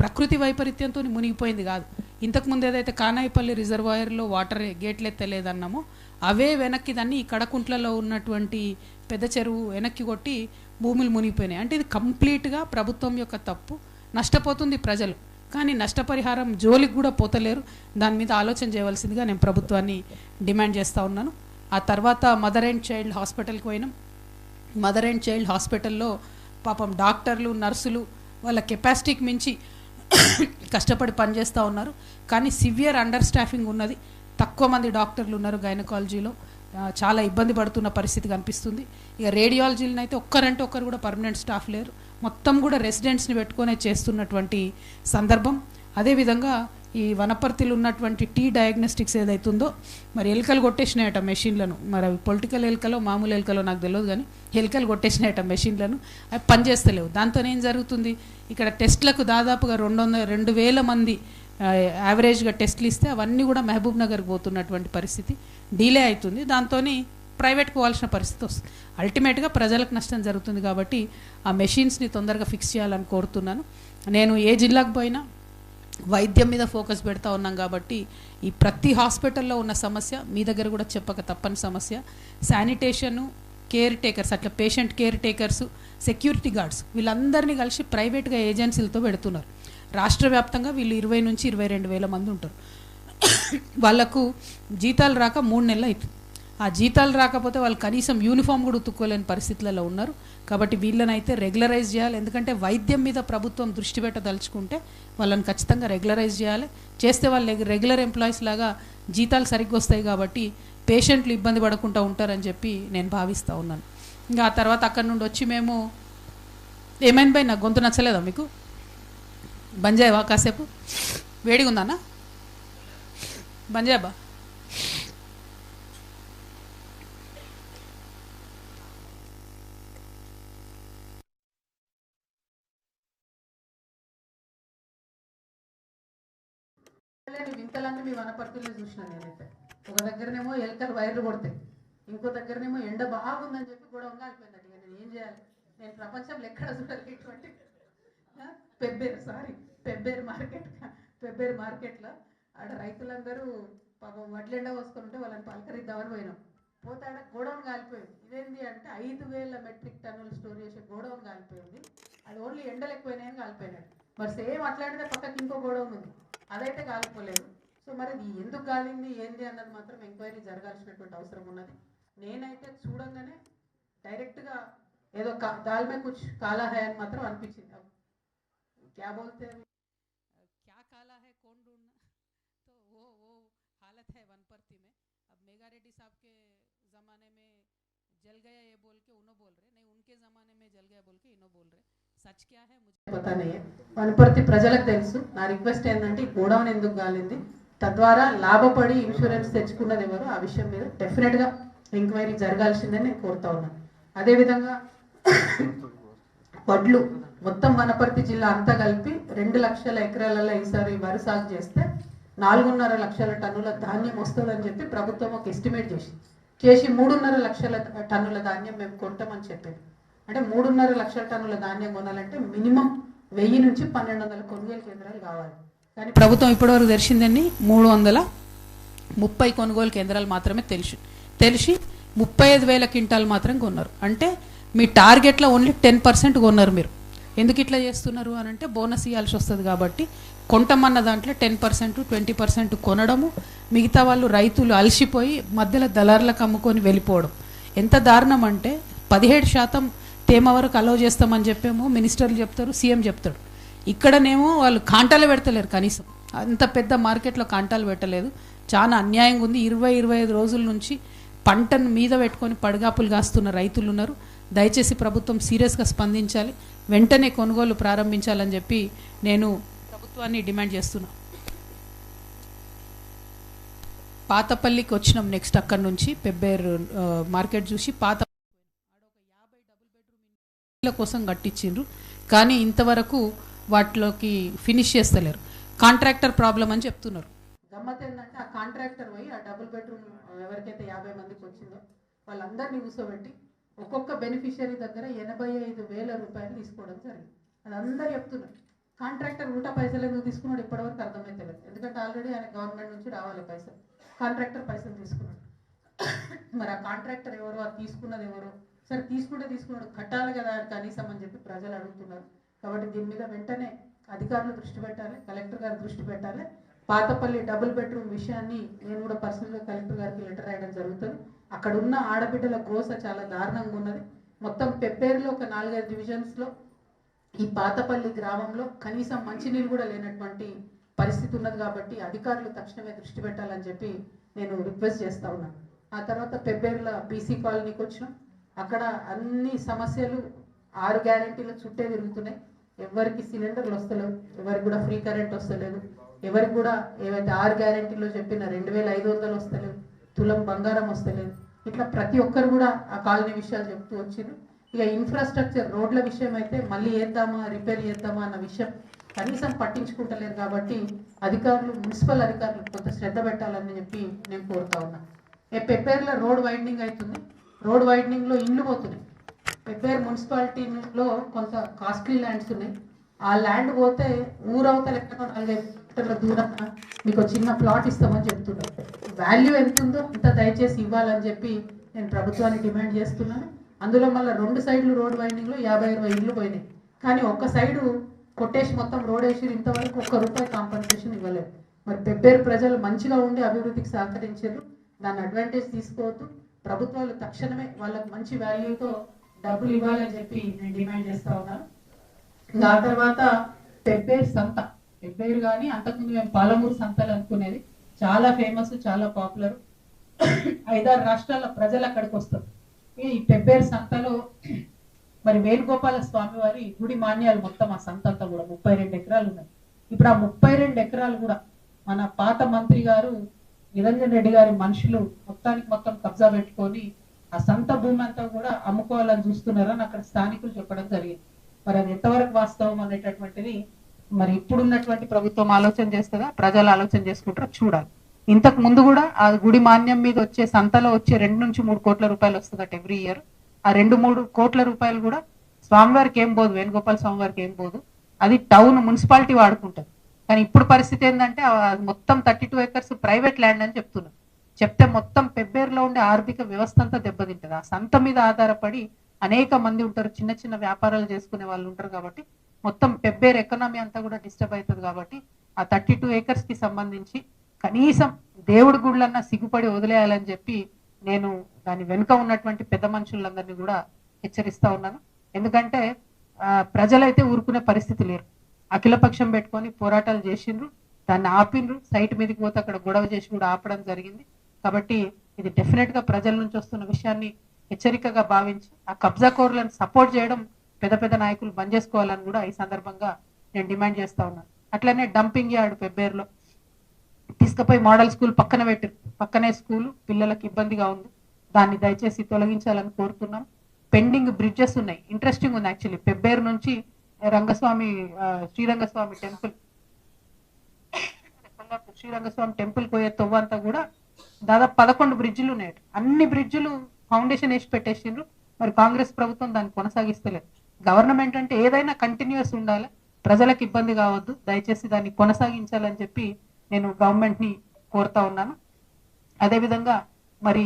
ప్రకృతి వైపరీత్యంతో మునిగిపోయింది కాదు. ఇంతకుముందు ఏదైతే కానాయిపల్లి రిజర్వాయర్లో వాటర్ గేట్లు ఎత్తలేదన్నామో అవే వెనక్కి దాన్ని ఈ కడకుంట్లలో ఉన్నటువంటి పెద్ద చెరువు వెనక్కి కొట్టి భూములు మునిగిపోయినాయి. అంటే ఇది కంప్లీట్గా ప్రభుత్వం యొక్క తప్పు. నష్టపోతుంది ప్రజలు, కానీ నష్టపరిహారం జోలికి కూడా పోతలేరు. దాని మీద ఆలోచన చేయవలసిందిగా నేను ప్రభుత్వాన్ని డిమాండ్ చేస్తూ ఉన్నాను. ఆ తర్వాత మదర్ అండ్ చైల్డ్ హాస్పిటల్కి పోయినాం. మదర్ అండ్ చైల్డ్ హాస్పిటల్లో పాపం డాక్టర్లు నర్సులు వాళ్ళ కెపాసిటీకి మించి కష్టపడి పనిచేస్తూ ఉన్నారు. కానీ సివియర్ అండర్ స్టాఫింగ్ ఉన్నది, తక్కువ మంది డాక్టర్లు ఉన్నారు. గైనకాలజీలో చాలా ఇబ్బంది పడుతున్న పరిస్థితి కనిపిస్తుంది. ఇక రేడియాలజీలను అయితే ఒక్కరంటే ఒక్కరు కూడా పర్మనెంట్ స్టాఫ్ లేరు, మొత్తం కూడా రెసిడెంట్స్ని పెట్టుకునే చేస్తున్నటువంటి సందర్భం. అదేవిధంగా ఈ వనపర్తిలో ఉన్నటువంటి టీ డయాగ్నోస్టిక్స్ ఏదైతుందో మరి ఎలుకలు కొట్టేసినాయట మెషిన్లను. మరి అవి పొలిటికల్ ఎలుకలో మామూలు ఎలుకలో నాకు తెలియదు, కానీ ఎలుకలు కొట్టేసినాయట మెషిన్లను, అవి పనిచేస్తలేవు. దాంతో ఏం జరుగుతుంది, ఇక్కడ టెస్ట్లకు దాదాపుగా 2,000 మంది యావరేజ్గా టెస్ట్లు ఇస్తే అవన్నీ కూడా మహబూబ్ నగర్కి పోతున్నటువంటి పరిస్థితి, డిలే అవుతుంది. దాంతో ప్రైవేట్కి పోవాల్సిన పరిస్థితి వస్తుంది. అల్టిమేట్గా ప్రజలకు నష్టం జరుగుతుంది. కాబట్టి ఆ మెషిన్స్ని తొందరగా ఫిక్స్ చేయాలని కోరుతున్నాను. నేను ఏ జిల్లాకు పోయినా వైద్యం మీద ఫోకస్ పెడతా ఉన్నాం. కాబట్టి ఈ ప్రతి హాస్పిటల్లో ఉన్న సమస్య మీ దగ్గర కూడా చెప్పక తప్పని సమస్య. శానిటేషను, కేర్ టేకర్స్, అట్లా patient caretakers, security guards వీళ్ళందరినీ కలిసి ప్రైవేట్గా ఏజెన్సీలతో పెడుతున్నారు. రాష్ట్ర వ్యాప్తంగా వీళ్ళు 20 నుంచి 22 వేల మంది ఉంటారు. వాళ్లకు జీతాలు రాక 3 నెలలు అవుతుంది. ఆ జీతాలు రాకపోతే వాళ్ళు కనీసం యూనిఫామ్ కూడా ఉతుక్కోలేని పరిస్థితులలో ఉన్నారు. కాబట్టి వీళ్ళనైతే రెగ్యులరైజ్ చేయాలి. ఎందుకంటే వైద్యం మీద ప్రభుత్వం దృష్టి పెట్టదలుచుకుంటే వాళ్ళని ఖచ్చితంగా రెగ్యులరైజ్ చేయాలి. చేస్తే వాళ్ళు రెగ్యులర్ ఎంప్లాయీస్ లాగా జీతాలు సరిగ్గా వస్తాయి. కాబట్టి పేషెంట్లు ఇబ్బంది పడకుండా ఉంటారని చెప్పి నేను భావిస్తూ ఉన్నాను. ఇంకా ఆ తర్వాత అక్కడి నుండి వచ్చి మేము ఏమైంది భయ్, నాకు గొంతు నచ్చలేదా మీకు? బంజాయవా కాసేపు, వేడిగా ఉందన్నా బంజాయబా. చూడలేని వింతలన్నీ మీ వనపర్తిలో చూసిన నేనైతే. ఒక దగ్గరనేమో ఎలకలు వైర్లు కొడతాయి, ఇంకో దగ్గరనేమో ఎండ బాగుందని చెప్పి గొడవ అయిపోయిందట. నేను ఏం చేయాలి? నేను ప్రపంచంలో ఎక్కడ చూడాలి ఇటువంటి పెబ్బేరు మార్కెట్లో ఆడ రైతులందరూ పాపం వడ్లెండ పోసుకుంటే వాళ్ళని పలకరిద్దామని పోయినాం. పోతే ఆడ గోడౌన్ కాలిపోయింది. ఇదేంటి అంటే 5,000 మెట్రిక్ టన్నులు స్టోర్ చేసే గోడౌన్ కాలిపోయింది. అది ఓన్లీ ఎండలు ఎక్కువైనాయని కాలిపోయినాడు. మరి సేమ్ అట్లాంటిదే పక్కకి ఇంకో గోడౌన్ ఉంది, అదైతే కాలిపోలేదు. సో మరి ఎందుకు కాలింది ఏంది అన్నది మాత్రం ఎంక్వైరీ జరగాల్సినటువంటి అవసరం ఉన్నది. నేనైతే చూడంగానే డైరెక్ట్గా ఏదో దాల్ మే కుచ్ కాలా హై అని మాత్రం అనిపించింది. क्या बोलते हैं क्या काला है कौन ढूंढना, तो वो हालत है वनपर्ती में. अब मेगा रेड्डी साहब के ज़माने में जल गया ये बोल के उन्हों बोल रहे, नहीं उनके ज़माने में जल गया बोल के इन्हों बोल रहे. सच क्या है मुझे पता नहीं है. వనపర్తి ప్రజలకు తెలుసు. నా రిక్వెస్ట్ ఏంటంటే ఈ గోడౌన్ ఎందుకు గాలింది, తద్వారా లాభపడి ఇన్సూరెన్స్ తెచ్చుకున్నది ఎవరు, ఆ విషయం మీద డెఫినెట్గా ఎంక్వైరీ జరగాల్సిందని నేను కోరుతా ఉన్నాను. అదేవిధంగా వడ్లు మొత్తం వనపర్తి జిల్లా అంతా కలిపి 2 లక్షల ఎకరాలలో ఈసారి వరి సాగు చేస్తే 4.5 లక్షల టన్నుల ధాన్యం వస్తుందని చెప్పి ప్రభుత్వం ఒక ఎస్టిమేట్ చేసి 3.5 లక్షల టన్నుల ధాన్యం మేము కొంటామని చెప్పింది. అంటే 3.5 లక్షల టన్నుల ధాన్యం కొనాలంటే మినిమం 1000 నుంచి 1200 కొనుగోలు కేంద్రాలు కావాలి. కానీ ప్రభుత్వం ఇప్పటివరకు తెరిచిందని 330 కొనుగోలు కేంద్రాలు మాత్రమే తెలిసి 35,000 క్వింటాలు మాత్రం కొన్నారు. అంటే మీ టార్గెట్లో ఓన్లీ 10% కొన్నారు. మీరు ఎందుకు ఇట్లా చేస్తున్నారు అని అంటే బోనస్ ఇవ్వాల్సి వస్తుంది కాబట్టి కొంటమన్న దాంట్లో 10% 20% కొనడము, మిగతా వాళ్ళు రైతులు అలసిపోయి మధ్యలో దళారులకు అమ్ముకొని వెళ్ళిపోవడం. ఎంత దారుణం అంటే 17% తేమ వరకు అలౌ చేస్తామని చెప్పేమో మినిస్టర్లు చెప్తారు, సీఎం చెప్తాడు. ఇక్కడనేమో వాళ్ళు కాంటాలు పెడతలేరు. కనీసం అంత పెద్ద మార్కెట్లో కాంటాలు పెట్టలేదు. చాలా అన్యాయంగా ఉంది. 20-25 రోజుల నుంచి పంటను మీద పెట్టుకొని పడగాపులు కాస్తున్న రైతులు ఉన్నారు. దయచేసి ప్రభుత్వం సీరియస్గా స్పందించాలి, వెంటనే కొనుగోలు ప్రారంభించాలని చెప్పి నేను ప్రభుత్వాన్ని డిమాండ్ చేస్తున్నా. పాతపల్లికి వచ్చినాం. నెక్స్ట్ అక్కడి నుంచి పెబ్బేరు మార్కెట్ చూసి ఆడొక 50 డబుల్ బెడ్రూమ్ ఇళ్ళ కోసం కట్టించిండ్రు, కానీ ఇంతవరకు వాటిలోకి ఫినిష్ చేస్తలేరు. కాంట్రాక్టర్ ప్రాబ్లం అని చెప్తున్నారు. గమ్మత్ ఏంటంటే ఆ కాంట్రాక్టర్ పోయి ఆ డబుల్ బెడ్రూమ్ ఎవరికైతే 50 మందికి వచ్చిందో వాళ్ళందరినీ కూర్చోబెట్టి ఒక్కొక్క బెనిఫిషియరీ దగ్గర 85,000 రూపాయలు తీసుకోవడం జరిగింది. అది అందరూ చెప్తున్నారు. కాంట్రాక్టర్ ఉల్టా పైసలు ఎందుకు తీసుకున్నాడు ఇప్పటివరకు అర్థమైతే లేదు. ఎందుకంటే ఆల్రెడీ ఆయన గవర్నమెంట్ నుంచి రావాలి పైసలు, కాంట్రాక్టర్ పైసలు తీసుకున్నాడు. మరి ఆ కాంట్రాక్టర్ ఎవరు, అది తీసుకున్నది ఎవరు, సరే తీసుకున్నాడు కట్టాలి కదా కనీసం అని చెప్పి ప్రజలు అడుగుతున్నారు. కాబట్టి దీని మీద వెంటనే అధికారులు దృష్టి పెట్టాలి, కలెక్టర్ గారు దృష్టి పెట్టాలి. పాతపల్లి డబుల్ బెడ్రూమ్ విషయాన్ని నేను కూడా పర్సనల్గా కలెక్టర్ గారికి లెటర్ రాయడం జరుగుతుంది. అక్కడ ఉన్న ఆడబిడ్డల గోస చాలా దారుణంగా ఉన్నది. మొత్తం పెబ్బేరులో ఒక 4-5 డివిజన్స్లో ఈ పాతపల్లి గ్రామంలో కనీసం మంచినీళ్ళు కూడా లేనటువంటి పరిస్థితి ఉన్నది. కాబట్టి అధికారులు తక్షణమే దృష్టి పెట్టాలని చెప్పి నేను రిక్వెస్ట్ చేస్తా ఉన్నాను. ఆ తర్వాత పెబ్బేరుల బీసీ కాలనీకి వచ్చినాం. అక్కడ అన్ని సమస్యలు 6 గ్యారెంటీల చుట్టే తిరుగుతున్నాయి. ఎవరికి సిలిండర్లు వస్తలేవు, ఎవరికి కూడా ఫ్రీ కరెంట్ వస్తలేదు, ఎవరికి కూడా ఏవైతే 6 గ్యారెంటీలో చెప్పిన 2,500 వస్తలేవు, తులం బంగారం వస్తలేదు. ఇట్లా ప్రతి ఒక్కరు కూడా ఆ కాలనీ విషయాలు చెప్తూ వచ్చింది. ఇక ఇన్ఫ్రాస్ట్రక్చర్ రోడ్ల విషయం అయితే మళ్ళీ వేద్దామా రిపేర్ చేద్దామా అన్న విషయం కనీసం పట్టించుకుంటలేరు. కాబట్టి అధికారులు, మున్సిపల్ అధికారులు కొంత శ్రద్ధ పెట్టాలని చెప్పి నేను కోరుతా ఉన్నా. పెబ్బేరులో రోడ్ వైడనింగ్ అవుతుంది. రోడ్ వైడనింగ్లో ఇండ్లు పోతున్నాయి. పెబ్బేరు మున్సిపాలిటీలో కొంత కాస్ట్లీ ల్యాండ్స్ ఉన్నాయి. ఆ ల్యాండ్ పోతే ఊరవతల ఎక్కడో 4-5 మీటర్ల దూరం మీకు చిన్న ప్లాట్ ఇస్తామని చెప్తున్నారు. వాల్యూ ఎంత ఉందో అంత దయచేసి ఇవ్వాలని చెప్పి నేను ప్రభుత్వాన్ని డిమాండ్ చేస్తున్నాను. అందులో మళ్ళీ 2 సైడ్లు రోడ్ వైండింగ్లో 50-20 ఇళ్ళు పోయినాయి. కానీ ఒక్క సైడు కొట్టేసి మొత్తం రోడ్ వేసి ఇంతవరకు ₹1 కాంపన్సేషన్ ఇవ్వలేదు. మరి పెబ్బేరు ప్రజలు మంచిగా ఉండి అభివృద్ధికి సహకరించారు. దాన్ని అడ్వాంటేజ్ తీసుకోవద్దు. ప్రభుత్వాలు తక్షణమే వాళ్ళకి మంచి వాల్యూతో డబ్బులు ఇవ్వాలని చెప్పి నేను డిమాండ్ చేస్తా ఉన్నాను. ఆ తర్వాత పెబ్బేరు సంత, పెబ్బేరు కానీ అంతకుముందు మేము పాలమూరు సంతలు అనుకునేది, చాలా ఫేమస్, చాలా పాపులర్. 5-6 రాష్ట్రాల ప్రజలు అక్కడికి వస్తారు. ఈ పెబ్బేరు సంతలో మరి వేణుగోపాల స్వామి వారి గుడి మాన్యాలు మొత్తం ఆ సంత అంతా కూడా 32 ఎకరాలు ఉన్నాయి. ఇప్పుడు ఆ 32 ఎకరాలు కూడా మన పాత మంత్రి గారు నిరంజన్ రెడ్డి గారి మనుషులు మొత్తం కబ్జా పెట్టుకొని ఆ సంత భూమి అంతా కూడా అమ్ముకోవాలని చూస్తున్నారని అక్కడ స్థానికులు చెప్పడం జరిగింది. మరి అది ఎంతవరకు వాస్తవం అనేటటువంటిది మరి ఇప్పుడున్నటువంటి ప్రభుత్వం ఆలోచన చేస్తుందా, ప్రజలు ఆలోచన చేసుకుంటారో చూడాలి. ఇంతకు ముందు కూడా ఆ గుడి మాన్యం మీద వచ్చే సంతలో వచ్చే 2 నుంచి 3 కోట్ల రూపాయలు వస్తుందట ఎవ్రీ ఇయర్. ఆ 2-3 కోట్ల రూపాయలు కూడా స్వామివారికి ఏం పోదు, వేణుగోపాల స్వామివారికి ఏం పోదు, అది టౌన్ మున్సిపాలిటీ వాడుకుంటుంది. కానీ ఇప్పుడు పరిస్థితి ఏంటంటే మొత్తం 32 acres ప్రైవేట్ ల్యాండ్ అని చెప్తున్నారు. చెప్తే మొత్తం పెబ్బేరులో ఉండే ఆర్థిక వ్యవస్థ అంతా దెబ్బతింటది. ఆ సంత మీద ఆధారపడి అనేక మంది ఉంటారు, చిన్న చిన్న వ్యాపారాలు చేసుకునే వాళ్ళు ఉంటారు. కాబట్టి మొత్తం పెబ్బేరు ఎకనామీ అంతా కూడా డిస్టర్బ్ అవుతుంది. కాబట్టి ఆ 32 acres కి సంబంధించి కనీసం దేవుడి గుళ్ళన్నా సిగ్గుపడి వదిలేయాలని చెప్పి నేను దాని వెనుక ఉన్నటువంటి పెద్ద మనుషులందరినీ కూడా హెచ్చరిస్తా ఉన్నాను. ఎందుకంటే ప్రజలైతే ఊరుకునే పరిస్థితి లేరు. అఖిలపక్షం పెట్టుకొని పోరాటాలు చేసిండ్రు, దాన్ని ఆపిండ్రు, సైట్ మీదకి పోతే అక్కడ గొడవ చేసి కూడా ఆపడం జరిగింది. కాబట్టి ఇది డెఫినెట్ గా ప్రజల నుంచి వస్తున్న విషయాన్ని హెచ్చరికగా భావించి ఆ కబ్జా కోర్లను సపోర్ట్ చేయడం పెద్ద పెద్ద నాయకులు బంద్ చేసుకోవాలని కూడా ఈ సందర్భంగా నేను డిమాండ్ చేస్తా ఉన్నాను. అట్లనే డంపింగ్ యార్డ్ పెబ్బేరులో తీసుకుపోయి మోడల్ స్కూల్ పక్కన పెట్టారు. పక్కనే స్కూల్, పిల్లలకు ఇబ్బందిగా ఉంది, దాన్ని దయచేసి తొలగించాలని కోరుతున్నాం. పెండింగ్ బ్రిడ్జెస్ ఉన్నాయి, ఇంట్రెస్టింగ్ ఉంది యాక్చువల్లీ. పెబ్బేరు నుంచి రంగస్వామి శ్రీరంగస్వామి టెంపుల్, శ్రీరంగస్వామి టెంపుల్ పోయే తొవ్వంతా కూడా దాదాపు 11 బ్రిడ్జిలు ఉన్నాయి. అన్ని బ్రిడ్జిలు ఫౌండేషన్ వేసి పెట్టేసిండ్రు. మరి కాంగ్రెస్ ప్రభుత్వం దాన్ని కొనసాగిస్తలేదు. గవర్నమెంట్ అంటే ఏదైనా కంటిన్యూస్ ఉండాలి, ప్రజలకు ఇబ్బంది కావద్దు, దయచేసి దాన్ని కొనసాగించాలని చెప్పి నేను గవర్నమెంట్ ని కోరుతా ఉన్నాను. అదేవిధంగా మరి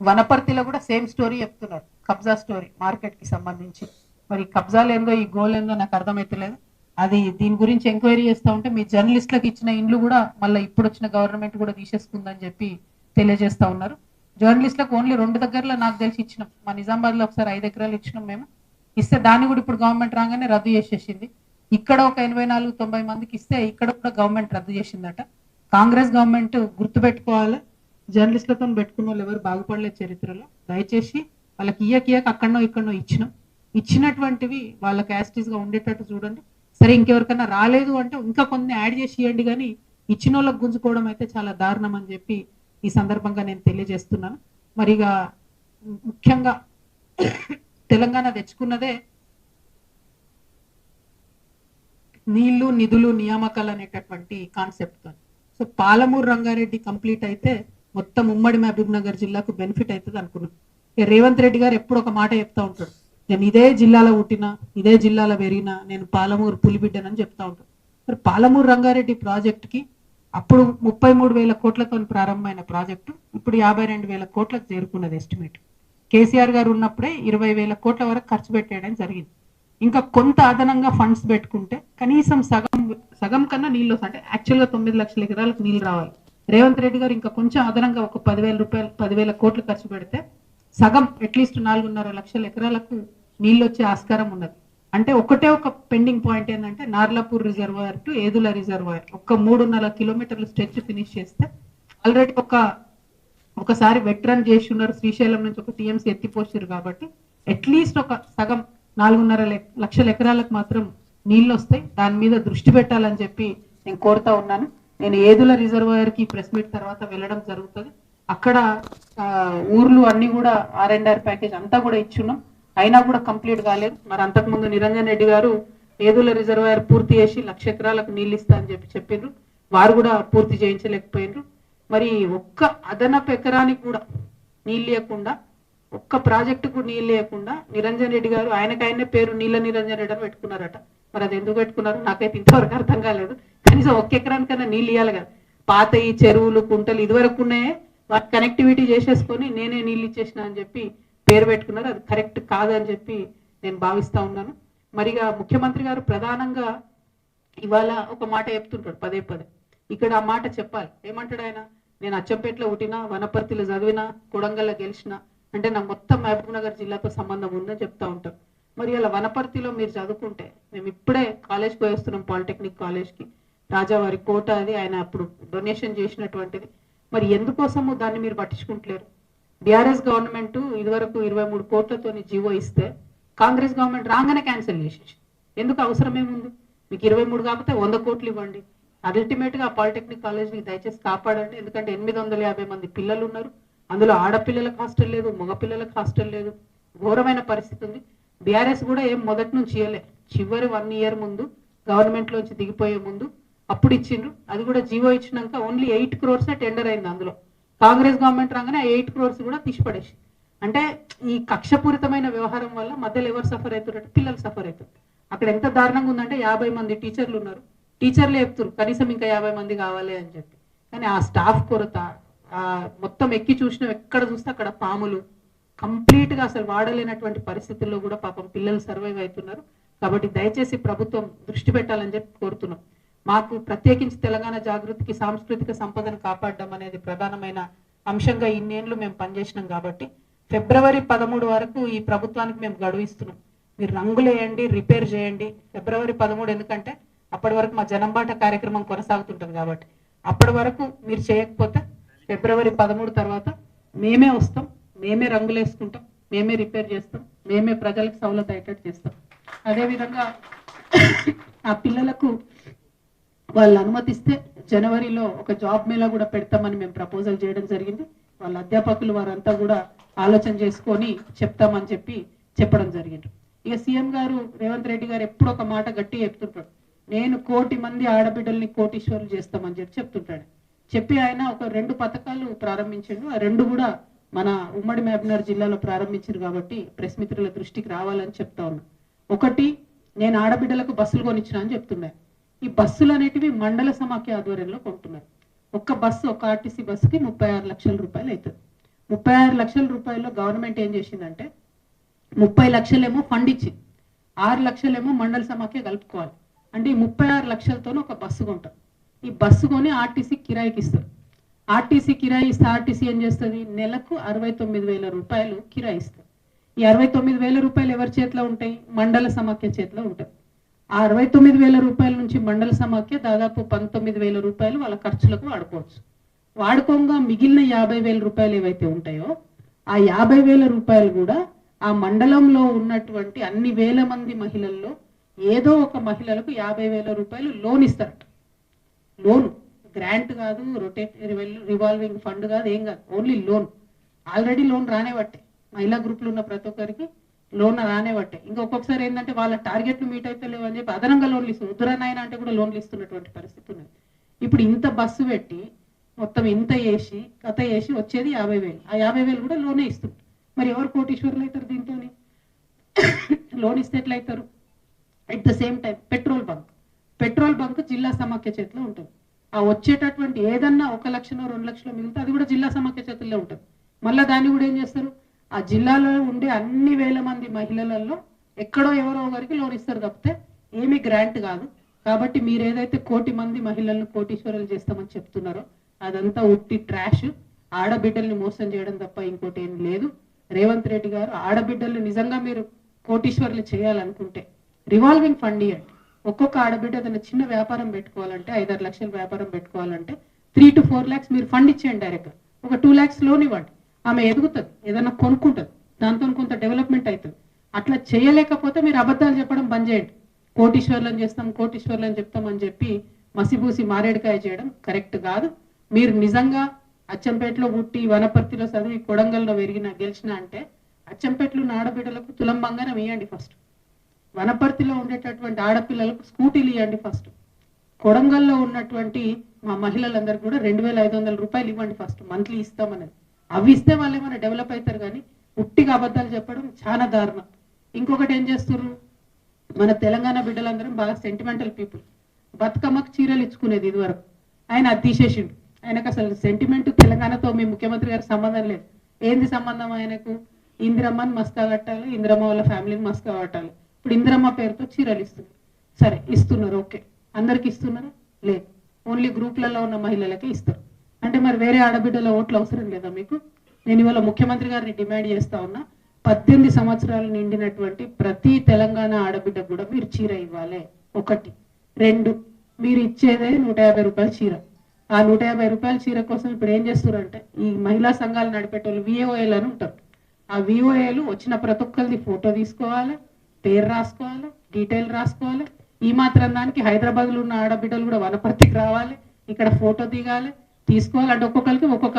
వనపర్తిలో కూడా సేమ్ స్టోరీ చెప్తున్నారు, కబ్జా స్టోరీ మార్కెట్ కి సంబంధించి. మరి కబ్జాలు ఏందో ఈ గోల్ ఏందో నాకు అర్థమైతలేదు. అది దీని గురించి ఎంక్వైరీ చేస్తూ ఉంటే మీ జర్నలిస్టులకు ఇచ్చిన ఇండ్లు కూడా మళ్ళీ ఇప్పుడు వచ్చిన గవర్నమెంట్ కూడా తీసేసుకుందని చెప్పి తెలియజేస్తా ఉన్నారు. జర్నలిస్టులకు ఓన్లీ 2 దగ్గరలో నాకు తెలిసి ఇచ్చినాం. మా నిజామాబాద్ లో ఒకసారి 5 ఎకరాలు ఇచ్చినాం మేము. ఇస్తే దాన్ని కూడా ఇప్పుడు గవర్నమెంట్ రాగానే రద్దు చేసేసింది. ఇక్కడ ఒక 84-90 మందికి ఇస్తే ఇక్కడ కూడా గవర్నమెంట్ రద్దు చేసిందట. కాంగ్రెస్ గవర్నమెంట్ గుర్తుపెట్టుకోవాలి, జర్నలిస్టులతో పెట్టుకున్న వాళ్ళు ఎవరు బాగుపడలేదు చరిత్రలో. దయచేసి వాళ్ళకి ఇయ్యక అక్కడనో ఇక్కడనో ఇచ్చినటువంటివి వాళ్ళకి యాస్టీస్ గా ఉండేటట్టు చూడండి. సరే ఇంకెవరికైనా రాలేదు అంటే ఇంకా కొన్ని యాడ్ చేసి ఇవ్వండి, కానీ ఇచ్చిన వాళ్ళకి గుంజుకోవడం అయితే చాలా దారుణం అని చెప్పి ఈ సందర్భంగా నేను తెలియజేస్తున్నాను. మరిగా ముఖ్యంగా తెలంగాణ తెచ్చుకున్నదే నీళ్లు, నిధులు, నియామకాలు అనేటటువంటి concept. So Palamuru Rangareddy complete అయితే మొత్తం ఉమ్మడి మహబూబ్ నగర్ జిల్లాకు బెనిఫిట్ అవుతుంది అనుకున్నాం. రేవంత్ రెడ్డి గారు ఎప్పుడు ఒక మాట చెప్తా ఉంటాడు, నేను ఇదే జిల్లాలో పుట్టినా, ఇదే జిల్లాలో పెరిగినా, నేను పాలమూరు పులిబిడ్డనని చెప్తా ఉంటాను. మరి పాలమూరు రంగారెడ్డి ప్రాజెక్టుకి అప్పుడు 33,000 కోట్లతో ప్రారంభమైన ప్రాజెక్టు ఇప్పుడు 52,000 కోట్లకు చేరుకున్నది ఎస్టిమేట్. కేసీఆర్ గారు ఉన్నప్పుడే 20,000 కోట్ల వరకు ఖర్చు పెట్టేయడం జరిగింది. ఇంకా కొంత అదనంగా ఫండ్స్ పెట్టుకుంటే కనీసం సగం కన్నా నీళ్ళు వస్తాయి. అంటే యాక్చువల్గా 9 లక్షల ఎకరాలకు నీళ్ళు రావాలి. రేవంత్ రెడ్డి గారు ఇంకా కొంచెం అదనంగా ఒక 10,000 కోట్లు ఖర్చు పెడితే సగం అట్లీస్ట్ 4.5 లక్షల ఎకరాలకు నీళ్ళు వచ్చే ఆస్కారం ఉన్నది. అంటే ఒకటే ఒక పెండింగ్ పాయింట్ ఏంటంటే Narlapur reservoir to Yedula reservoir ఒక 3.5 కిలోమీటర్ల స్ట్రెచ్ ఫినిష్ చేస్తే ఆల్రెడీ ఒకసారి వెట్రన్ చేసి ఉన్నారు. శ్రీశైలం నుంచి ఒక టీఎంసీ ఎత్తిపోసారు. కాబట్టి అట్లీస్ట్ ఒక సగం 4.5 లక్షల ఎకరాలకు మాత్రం నీళ్ళు వస్తాయి. దాని మీద దృష్టి పెట్టాలని చెప్పి నేను కోరుతా ఉన్నాను. నేను ఏదుల రిజర్వాయర్ కి ప్రెస్ మీట్ తర్వాత వెళ్ళడం జరుగుతుంది. అక్కడ ఊర్లు అన్ని కూడా R&R ప్యాకేజ్ అంతా కూడా ఇచ్చున్నాం, అయినా కూడా కంప్లీట్ కాలేదు. మరి అంతకుముందు నిరంజన్ రెడ్డి గారు ఏదుల రిజర్వాయర్ పూర్తి చేసి 1,00,000 ఎకరాలకు నీళ్ళు ఇస్తా అని చెప్పిండ్రు. వారు కూడా పూర్తి చేయించలేకపోయినరు. మరి ఒక్క అదనపు ఎకరానికి కూడా నీళ్ళు ఇవ్వకుండా, ఒక్క ప్రాజెక్టు కూడా నీళ్ళు ఇవ్వకుండా నిరంజన్ రెడ్డి గారు ఆయనకైనా పేరు నీళ్ళ నిరంజన్ రెడ్డి అని పెట్టుకున్నారట. మరి అది ఎందుకు పెట్టుకున్నారు నాకైతే ఇంతవరకు అర్థం కాలేదు. కనీసం ఒక్క ఎకరానికైనా నీళ్ళు ఇవ్వాలి కదా. పాత ఈ చెరువులు, కుంటలు ఇదివరకు ఉన్నాయే వాటి కనెక్టివిటీ చేసేసుకొని నేనే నీళ్ళు ఇచ్చేసిన అని చెప్పి పేరు పెట్టుకున్నారు. అది కరెక్ట్ కాదని చెప్పి నేను భావిస్తా ఉన్నాను. మరిగా ముఖ్యమంత్రి గారు ప్రధానంగా ఇవాళ ఒక మాట చెప్తుంటాడు పదే. ఇక్కడ ఆ మాట చెప్పాలి. ఏమంటాడు ఆయన, నేను అచ్చంపేటలో పుట్టినా, వనపర్తిలో చదివినా, కొడంగల్లో గెలిచిన, అంటే నా మొత్తం మహబూబ్ నగర్ జిల్లాతో సంబంధం ఉందని చెప్తా ఉంటారు. మరి అలా వనపర్తిలో మీరు చదువుకుంటే, మేము ఇప్పుడే కాలేజ్కి పోయి వస్తున్నాం, పాలిటెక్నిక్ కాలేజ్కి, రాజావారి కోట అది ఆయన అప్పుడు డొనేషన్ చేసినటువంటిది. మరి ఎందుకోసము దాన్ని మీరు పట్టించుకుంటలేరు? బీఆర్ఎస్ గవర్నమెంట్ ఇదివరకు 23 కోట్లతోని జీవో ఇస్తే కాంగ్రెస్ గవర్నమెంట్ రాగానే క్యాన్సిల్ చేసేసి, ఎందుకు అవసరం ఏముంది? మీకు 23 కాకపోతే 100 కోట్లు ఇవ్వండి. అల్టిమేట్ గా పాలిటెక్నిక్ కాలేజ్ని దయచేసి కాపాడండి. ఎందుకంటే 850 మంది పిల్లలు ఉన్నారు. అందులో ఆడపిల్లలకు హాస్టల్ లేదు, మగపిల్లలకు హాస్టల్ లేదు. ఘోరమైన పరిస్థితి ఉంది. బీఆర్ఎస్ కూడా ఏం మొదటి నుంచి ఇవ్వలే, చివరి 1 ఇయర్ ముందు గవర్నమెంట్లోంచి దిగిపోయే ముందు అప్పుడు ఇచ్చిండ్రు. అది కూడా జీవో ఇచ్చినాక ఓన్లీ 8 crores టెండర్ అయింది. అందులో కాంగ్రెస్ గవర్నమెంట్ రాగానే 8 crores కూడా తీసిపడేసి. అంటే ఈ కక్షపూరితమైన వ్యవహారం వల్ల మధ్యలో ఎవరు సఫర్ అవుతారంటే పిల్లలు సఫర్ అవుతారు. అక్కడ ఎంత దారుణంగా ఉందంటే 50 మంది టీచర్లు ఉన్నారు. టీచర్లే చెప్తారు కనీసం ఇంకా 50 మంది కావాలి అని చెప్పి. కానీ ఆ స్టాఫ్ కొరత, మొత్తం ఎక్కి చూసినా ఎక్కడ చూస్తే అక్కడ పాములు, కంప్లీట్గా అసలు వాడలేనటువంటి పరిస్థితుల్లో కూడా పాపం పిల్లలు సర్వైవ్ అవుతున్నారు. కాబట్టి దయచేసి ప్రభుత్వం దృష్టి పెట్టాలని చెప్పి కోరుతున్నాం. మాకు ప్రత్యేకించి తెలంగాణ జాగృతికి సాంస్కృతిక సంపదను కాపాడడం అనేది ప్రధానమైన అంశంగా ఇన్నేళ్ళు మేము పనిచేసినాం. కాబట్టి ఫిబ్రవరి 13 వరకు ఈ ప్రభుత్వానికి మేము గడువు ఇస్తున్నాం. మీరు రంగులు వేయండి, రిపేర్ చేయండి. ఫిబ్రవరి 13 ఎందుకంటే అప్పటి వరకు మా జనంబాట కార్యక్రమం కొనసాగుతుంటుంది. కాబట్టి అప్పటి వరకు మీరు చేయకపోతే ఫిబ్రవరి 13 తర్వాత మేమే వస్తాం, మేమే రంగులు వేసుకుంటాం, మేమే రిపేర్ చేస్తాం, మేమే ప్రజలకు సౌలత అయ్యేటట్టు చేస్తాం. అదేవిధంగా ఆ పిల్లలకు వాళ్ళు అనుమతిస్తే జనవరిలో ఒక జాబ్ మేళా కూడా పెడతామని మేము ప్రపోజల్ చేయడం జరిగింది. వాళ్ళ అధ్యాపకులు వారంతా కూడా ఆలోచన చేసుకొని చెప్తామని చెప్పడం జరిగింది. ఇక సీఎం గారు రేవంత్ రెడ్డి గారు ఎప్పుడు ఒక మాట గట్టి చెప్తుంటాడు, నేను 1 కోటి మంది ఆడబిడ్డల్ని కోటీశ్వరులు చేస్తామని చెప్తుంటాడు. చెప్పి ఆయన ఒక 2 పథకాలు ప్రారంభించాడు. ఆ 2 కూడా మన ఉమ్మడి మహబూబ్నగర్ జిల్లాలో ప్రారంభించారు. కాబట్టి ప్రెస్ మిత్రుల దృష్టికి రావాలని చెప్తా ఉన్నా. ఒకటి, నేను ఆడబిడ్డలకు బస్సులు కొనిచ్చినా అని చెప్తున్నాను. ఈ బస్సులు అనేటివి మండల సమాఖ్య ఆధ్వర్యంలో కొంటున్నారు. ఒక్క బస్సు, ఒక ఆర్టీసీ బస్సుకి 36 లక్షల రూపాయలు అవుతుంది. 36 లక్షల రూపాయల్లో గవర్నమెంట్ ఏం చేసిందంటే 30 లక్షలేమో ఫండ్ ఇచ్చింది, 6 లక్షలేమో మండల సమాఖ్య కలుపుకోవాలి. అంటే ఈ 36 లక్షలతోనే ఒక బస్సు కొంటారు. ఈ బస్సు కొని ఆర్టీసీ కిరాయికి ఇస్తారు. ఆర్టీసీ కిరాయి ఇస్తే ఆర్టీసీ ఏం చేస్తుంది, నెలకు 69,000 రూపాయలు కిరాయి ఇస్తారు. ఈ 69,000 రూపాయలు ఎవరి చేతిలో ఉంటాయి, మండల సమాఖ్య చేతిలో ఉంటాయి. ఆ 69,000 రూపాయల నుంచి మండల సమాఖ్య దాదాపు 19,000 రూపాయలు వాళ్ళ ఖర్చులకు వాడుకోవచ్చు. వాడుకోగా మిగిలిన 50,000 రూపాయలు ఏవైతే ఉంటాయో ఆ 50,000 రూపాయలు కూడా ఆ మండలంలో ఉన్నటువంటి అన్ని వేల మంది మహిళల్లో ఏదో ఒక మహిళలకు 50,000 రూపాయలు లోన్ ఇస్తారట. లోన్, గ్రాంట్ కాదు, రివాల్వింగ్ ఫండ్ కాదు, ఏం కాదు, ఓన్లీ లోన్. ఆల్రెడీ లోన్ రానేవట్టే, మహిళా గ్రూపులు ఉన్న ప్రతి ఒక్కరికి లోన్ రానేవట్టే. ఇంకా ఒక్కొక్కసారి ఏంటంటే వాళ్ళ టార్గెట్లు మీట్ అయితే లేవు అని చెప్పి అదనంగా లోన్లు ఇస్తారు. ఉత్తరాయణ అంటే కూడా లోన్లు ఇస్తున్నటువంటి పరిస్థితి ఉన్నది. ఇప్పుడు ఇంత బస్సు పెట్టి మొత్తం ఇంత వేసి కథ వేసి వచ్చేది 50,000. ఆ 50,000 కూడా లోనే ఇస్తుంది. మరి ఎవరు కోటీశ్వరులు అవుతారు దీంతో? లోన్ ఇస్తే ఎట్లయితారు? At the same time petrol bunk జిల్లా సమాఖ్య చేతిలో ఉంటుంది. ఆ వచ్చేటటువంటి ఏదన్నా 1 లక్షలో 2 లక్షలో మిగిలితే అది కూడా జిల్లా సమాఖ్య చేతుల్లో ఉంటుంది. మళ్ళీ దాన్ని కూడా ఏం చేస్తారు, ఆ జిల్లాలో ఉండే అన్ని వేల మంది మహిళలలో ఎక్కడో ఎవరో ఒకరికి లోన్ ఇస్తారు తప్పితే ఏమీ గ్రాంట్ కాదు. కాబట్టి మీరు ఏదైతే 1 కోటి మంది మహిళలను కోటీశ్వరులు చేస్తామని చెప్తున్నారో అదంతా ఉట్టి ట్రాష్. ఆడబిడ్డల్ని మోసం చేయడం తప్ప ఇంకోటి ఏం లేదు. రేవంత్ రెడ్డి గారు ఆడబిడ్డల్ని నిజంగా మీరు కోటీశ్వరులు చేయాలనుకుంటే రివాల్వింగ్ ఫండ్ ఇవ్వండి. ఒక్కొక్క ఆడబిడ్డ ఏదైనా చిన్న వ్యాపారం పెట్టుకోవాలంటే 5-6 లక్షల వ్యాపారం పెట్టుకోవాలంటే 3 to 4 lakhs మీరు ఫండ్ ఇచ్చేయండి. డైరెక్ట్గా ఒక 2 lakhs లోన్ ఇవ్వండి. ఆమె ఎదుగుతుంది, ఏదైనా కొనుక్కుంటుంది, దాంతో కొంత డెవలప్మెంట్ అవుతుంది. అట్లా చేయలేకపోతే మీరు అబద్ధాలు చెప్పడం బంద్ చేయండి. కోటీశ్వర్లను చెప్తామని చెప్పి మసిబూసి మారేడుకాయ చేయడం కరెక్ట్ కాదు. మీరు నిజంగా అచ్చంపేటలో పుట్టి వనపర్తిలో చదివి కొడంగల్లో గెలిచిన అంటే అచ్చంపేటలో ఉన్న ఆడబిడ్డలకు తులం బంగారం ఇవ్వండి ఫస్ట్. వనపర్తిలో ఉండేటటువంటి ఆడపిల్లలకు స్కూటీలు ఇవ్వండి ఫస్ట్. కొడంగల్లో ఉన్నటువంటి మా మహిళలందరికీ కూడా 2,500 రూపాయలు ఇవ్వండి ఫస్ట్, మంత్లీ ఇస్తామనేది. అవి ఇస్తే వాళ్ళు ఏమైనా డెవలప్ అవుతారు. కానీ ఉట్టిగా అబద్ధాలు చెప్పడం చాలా దారుణం. ఇంకొకటి ఏం చేస్తున్నారు, మన తెలంగాణ బిడ్డలందరం బాగా సెంటిమెంటల్ పీపుల్. బతుకమ్మకు చీరలు ఇచ్చుకునేది ఇదివరకు, ఆయన అది తీసేసిండు. ఆయనకు అసలు సెంటిమెంట్ తెలంగాణతో మీ ముఖ్యమంత్రి గారికి సంబంధం లేదు. ఏంది సంబంధం ఆయనకు? ఇందిరమ్మని మస్కా కట్టాలి, ఇందిరమ్మ వాళ్ళ ఫ్యామిలీని మస్కా కట్టాలి. ఇప్పుడు ఇందిరమ్మ పేరుతో చీరలు ఇస్తున్నారు. సరే ఇస్తున్నారు, ఓకే. అందరికి ఇస్తున్నారు? లేదు, ఓన్లీ గ్రూప్లలో ఉన్న మహిళలకే ఇస్తారు. అంటే మరి వేరే ఆడబిడ్డల ఓట్లు అవసరం లేదా మీకు? నేను ఇవాళ ముఖ్యమంత్రి గారిని డిమాండ్ చేస్తా ఉన్నా, 18 సంవత్సరాలు నిండినటువంటి ప్రతి తెలంగాణ ఆడబిడ్డ కూడా మీరు చీర ఇవ్వాలి. 1. 2, మీరు ఇచ్చేదే 150 రూపాయల చీర. ఆ 150 రూపాయల చీర కోసం ఇప్పుడు ఏం చేస్తున్నారంటే ఈ మహిళా సంఘాలు నడిపేటోళ్ళు VOAలు అని ఉంటారు. ఆ VOAలు వచ్చిన ప్రతి ఒక్కరిది ఫోటో తీసుకోవాలి, పేరు రాసుకోవాలి, డీటెయిల్ రాసుకోవాలి. ఈ మాత్రం దానికి హైదరాబాద్లో ఉన్న ఆడబిడ్డలు కూడా వనపర్తికి రావాలి, ఇక్కడ ఫోటో దిగాలి, తీసుకోవాలి. అంటే ఒక్కొక్కరికి ఒక్కొక్క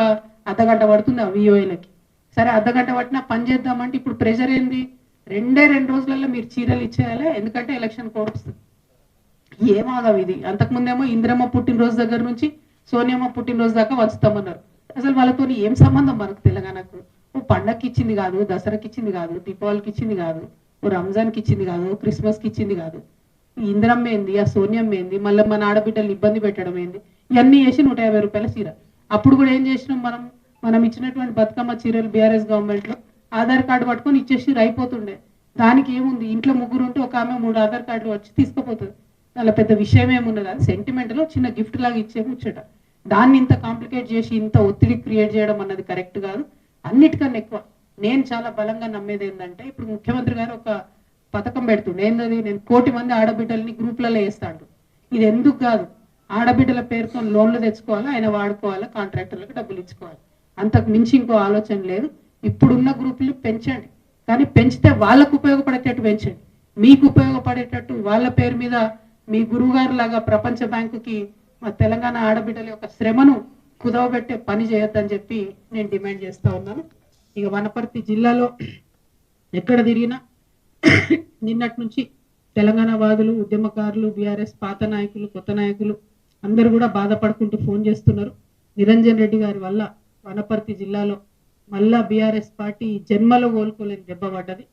అర్ధగంట పడుతుంది ఆ VOAలకి. సరే అర్ధగంట పట్టినా పని చేద్దామంటే ఇప్పుడు ప్రెషర్ ఏంది, రెండు రోజులలో మీరు చీరలు ఇచ్చేయాలి, ఎందుకంటే ఎలక్షన్ కోడ్ వస్తుంది. ఏమాగం ఇది. అంతకుముందేమో ఇందిరమ్మ పుట్టినరోజు దగ్గర నుంచి సోనియమ్మ పుట్టినరోజు దాకా వచ్చుతామన్నారు. అసలు వాళ్ళతో ఏం సంబంధం మనకు తెలంగాణకు? ఓ పండగకి ఇచ్చింది కాదు, దసరాకి ఇచ్చింది కాదు, దీపావళికి ఇచ్చింది కాదు, ఓ రంజాన్కి ఇచ్చింది కాదు, క్రిస్మస్కి ఇచ్చింది కాదు. ఇందిరమ్మ ఏంది, ఆ సోనియమ్మ ఏంది, మళ్ళీ మన ఆడబిడ్డలు ఇబ్బంది పెట్టడం ఏంది, ఇవన్నీ చేసి 150 రూపాయల చీర. అప్పుడు కూడా ఏం చేసినాం మనం ఇచ్చినటువంటి బతుకమ్మ చీరలు బీఆర్ఎస్ గవర్నమెంట్లో ఆధార్ కార్డు పట్టుకొని ఇచ్చేసి అయిపోతుండే. దానికి ఏముంది, ఇంట్లో ముగ్గురు ఉంటే ఒక ఆమె 3 ఆధార్ కార్డులు వచ్చి తీసుకుపోతుంది. అలా పెద్ద విషయం ఏమున్నది, అది సెంటిమెంట్లో చిన్న గిఫ్ట్ లాగా ఇచ్చే ముచ్చట. దాన్ని ఇంత కాంప్లికేట్ చేసి ఇంత ఒత్తిడి క్రియేట్ చేయడం అన్నది కరెక్ట్ కాదు. అన్నిటికన్నా ఎక్కువ నేను చాలా బలంగా నమ్మేది ఏంటంటే, ఇప్పుడు ముఖ్యమంత్రి గారు ఒక పథకం పెడుతుండే, ఏంటది, నేను 1 కోటి మంది ఆడబిడ్డల్ని గ్రూప్లలో వేస్తాడు. ఇది ఎందుకు కాదు, ఆడబిడ్డల పేరుతో లోన్లు తెచ్చుకోవాలా, ఆయన వాడుకోవాలా, కాంట్రాక్టర్లకు డబ్బులు ఇచ్చుకోవాలి. అంతకు మించి ఇంకో ఆలోచన లేదు. ఇప్పుడున్న గ్రూపులు పెంచండి, కానీ పెంచితే వాళ్ళకు ఉపయోగపడేటట్టు పెంచండి. మీకు ఉపయోగపడేటట్టు వాళ్ళ పేరు మీద మీ గురువుగారు లాగా ప్రపంచ బ్యాంకుకి మా తెలంగాణ ఆడబిడ్డల యొక్క శ్రమను కుదవబెట్టే పని చేయొద్దని చెప్పి నేను డిమాండ్ చేస్తూ ఉన్నాను. ఇక వనపర్తి జిల్లాలో ఎక్కడ తిరిగినా నిన్నటి నుంచి తెలంగాణ వాదులు, ఉద్యమకారులు, బీఆర్ఎస్ పాత నాయకులు, కొత్త నాయకులు అందరూ కూడా బాధపడుకుంటూ ఫోన్ చేస్తున్నారు. నిరంజన్ రెడ్డి గారి వల్ల వనపర్తి జిల్లాలో మళ్ళా బీఆర్ఎస్ పార్టీ జన్మలో కోలుకోలేని దెబ్బ పడ్డది.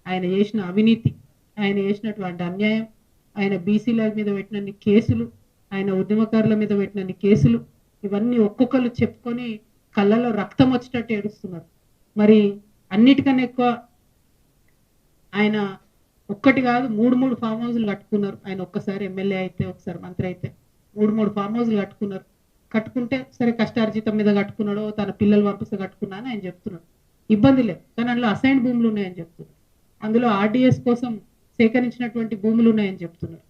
ఆయన చేసిన అవినీతి, ఆయన చేసినటువంటి అన్యాయం, ఆయన బీసీల మీద పెట్టినన్ని కేసులు, ఆయన ఉద్యమకారుల మీద పెట్టినన్ని కేసులు, ఇవన్నీ ఒక్కొక్కరు చెప్పుకొని కళ్ళలో రక్తం వచ్చేటట్టు ఏడుస్తున్నారు. మరి అన్నిటికన్నా ఎక్కువ ఆయన ఒక్కటి కాదు 3 ఫామ్ హౌస్లు కట్టుకున్నారు. ఆయన ఒక్కసారి ఎమ్మెల్యే అయితే, ఒకసారి మంత్రి అయితే 3 ఫామ్ హౌస్లు కట్టుకున్నారు. కట్టుకుంటే సరే కష్టార్జితం మీద కట్టుకున్నాడో, తన పిల్లలు పంపిస్తే కట్టుకున్నా అని ఆయన చెప్తున్నాడు. ఇబ్బంది లేదు, కానీ అందులో అసైన్ భూములు ఉన్నాయని చెప్తున్నారు. అందులో ఆర్డీఎస్ కోసం సేకరించినటువంటి భూములు ఉన్నాయని చెప్తున్నారు.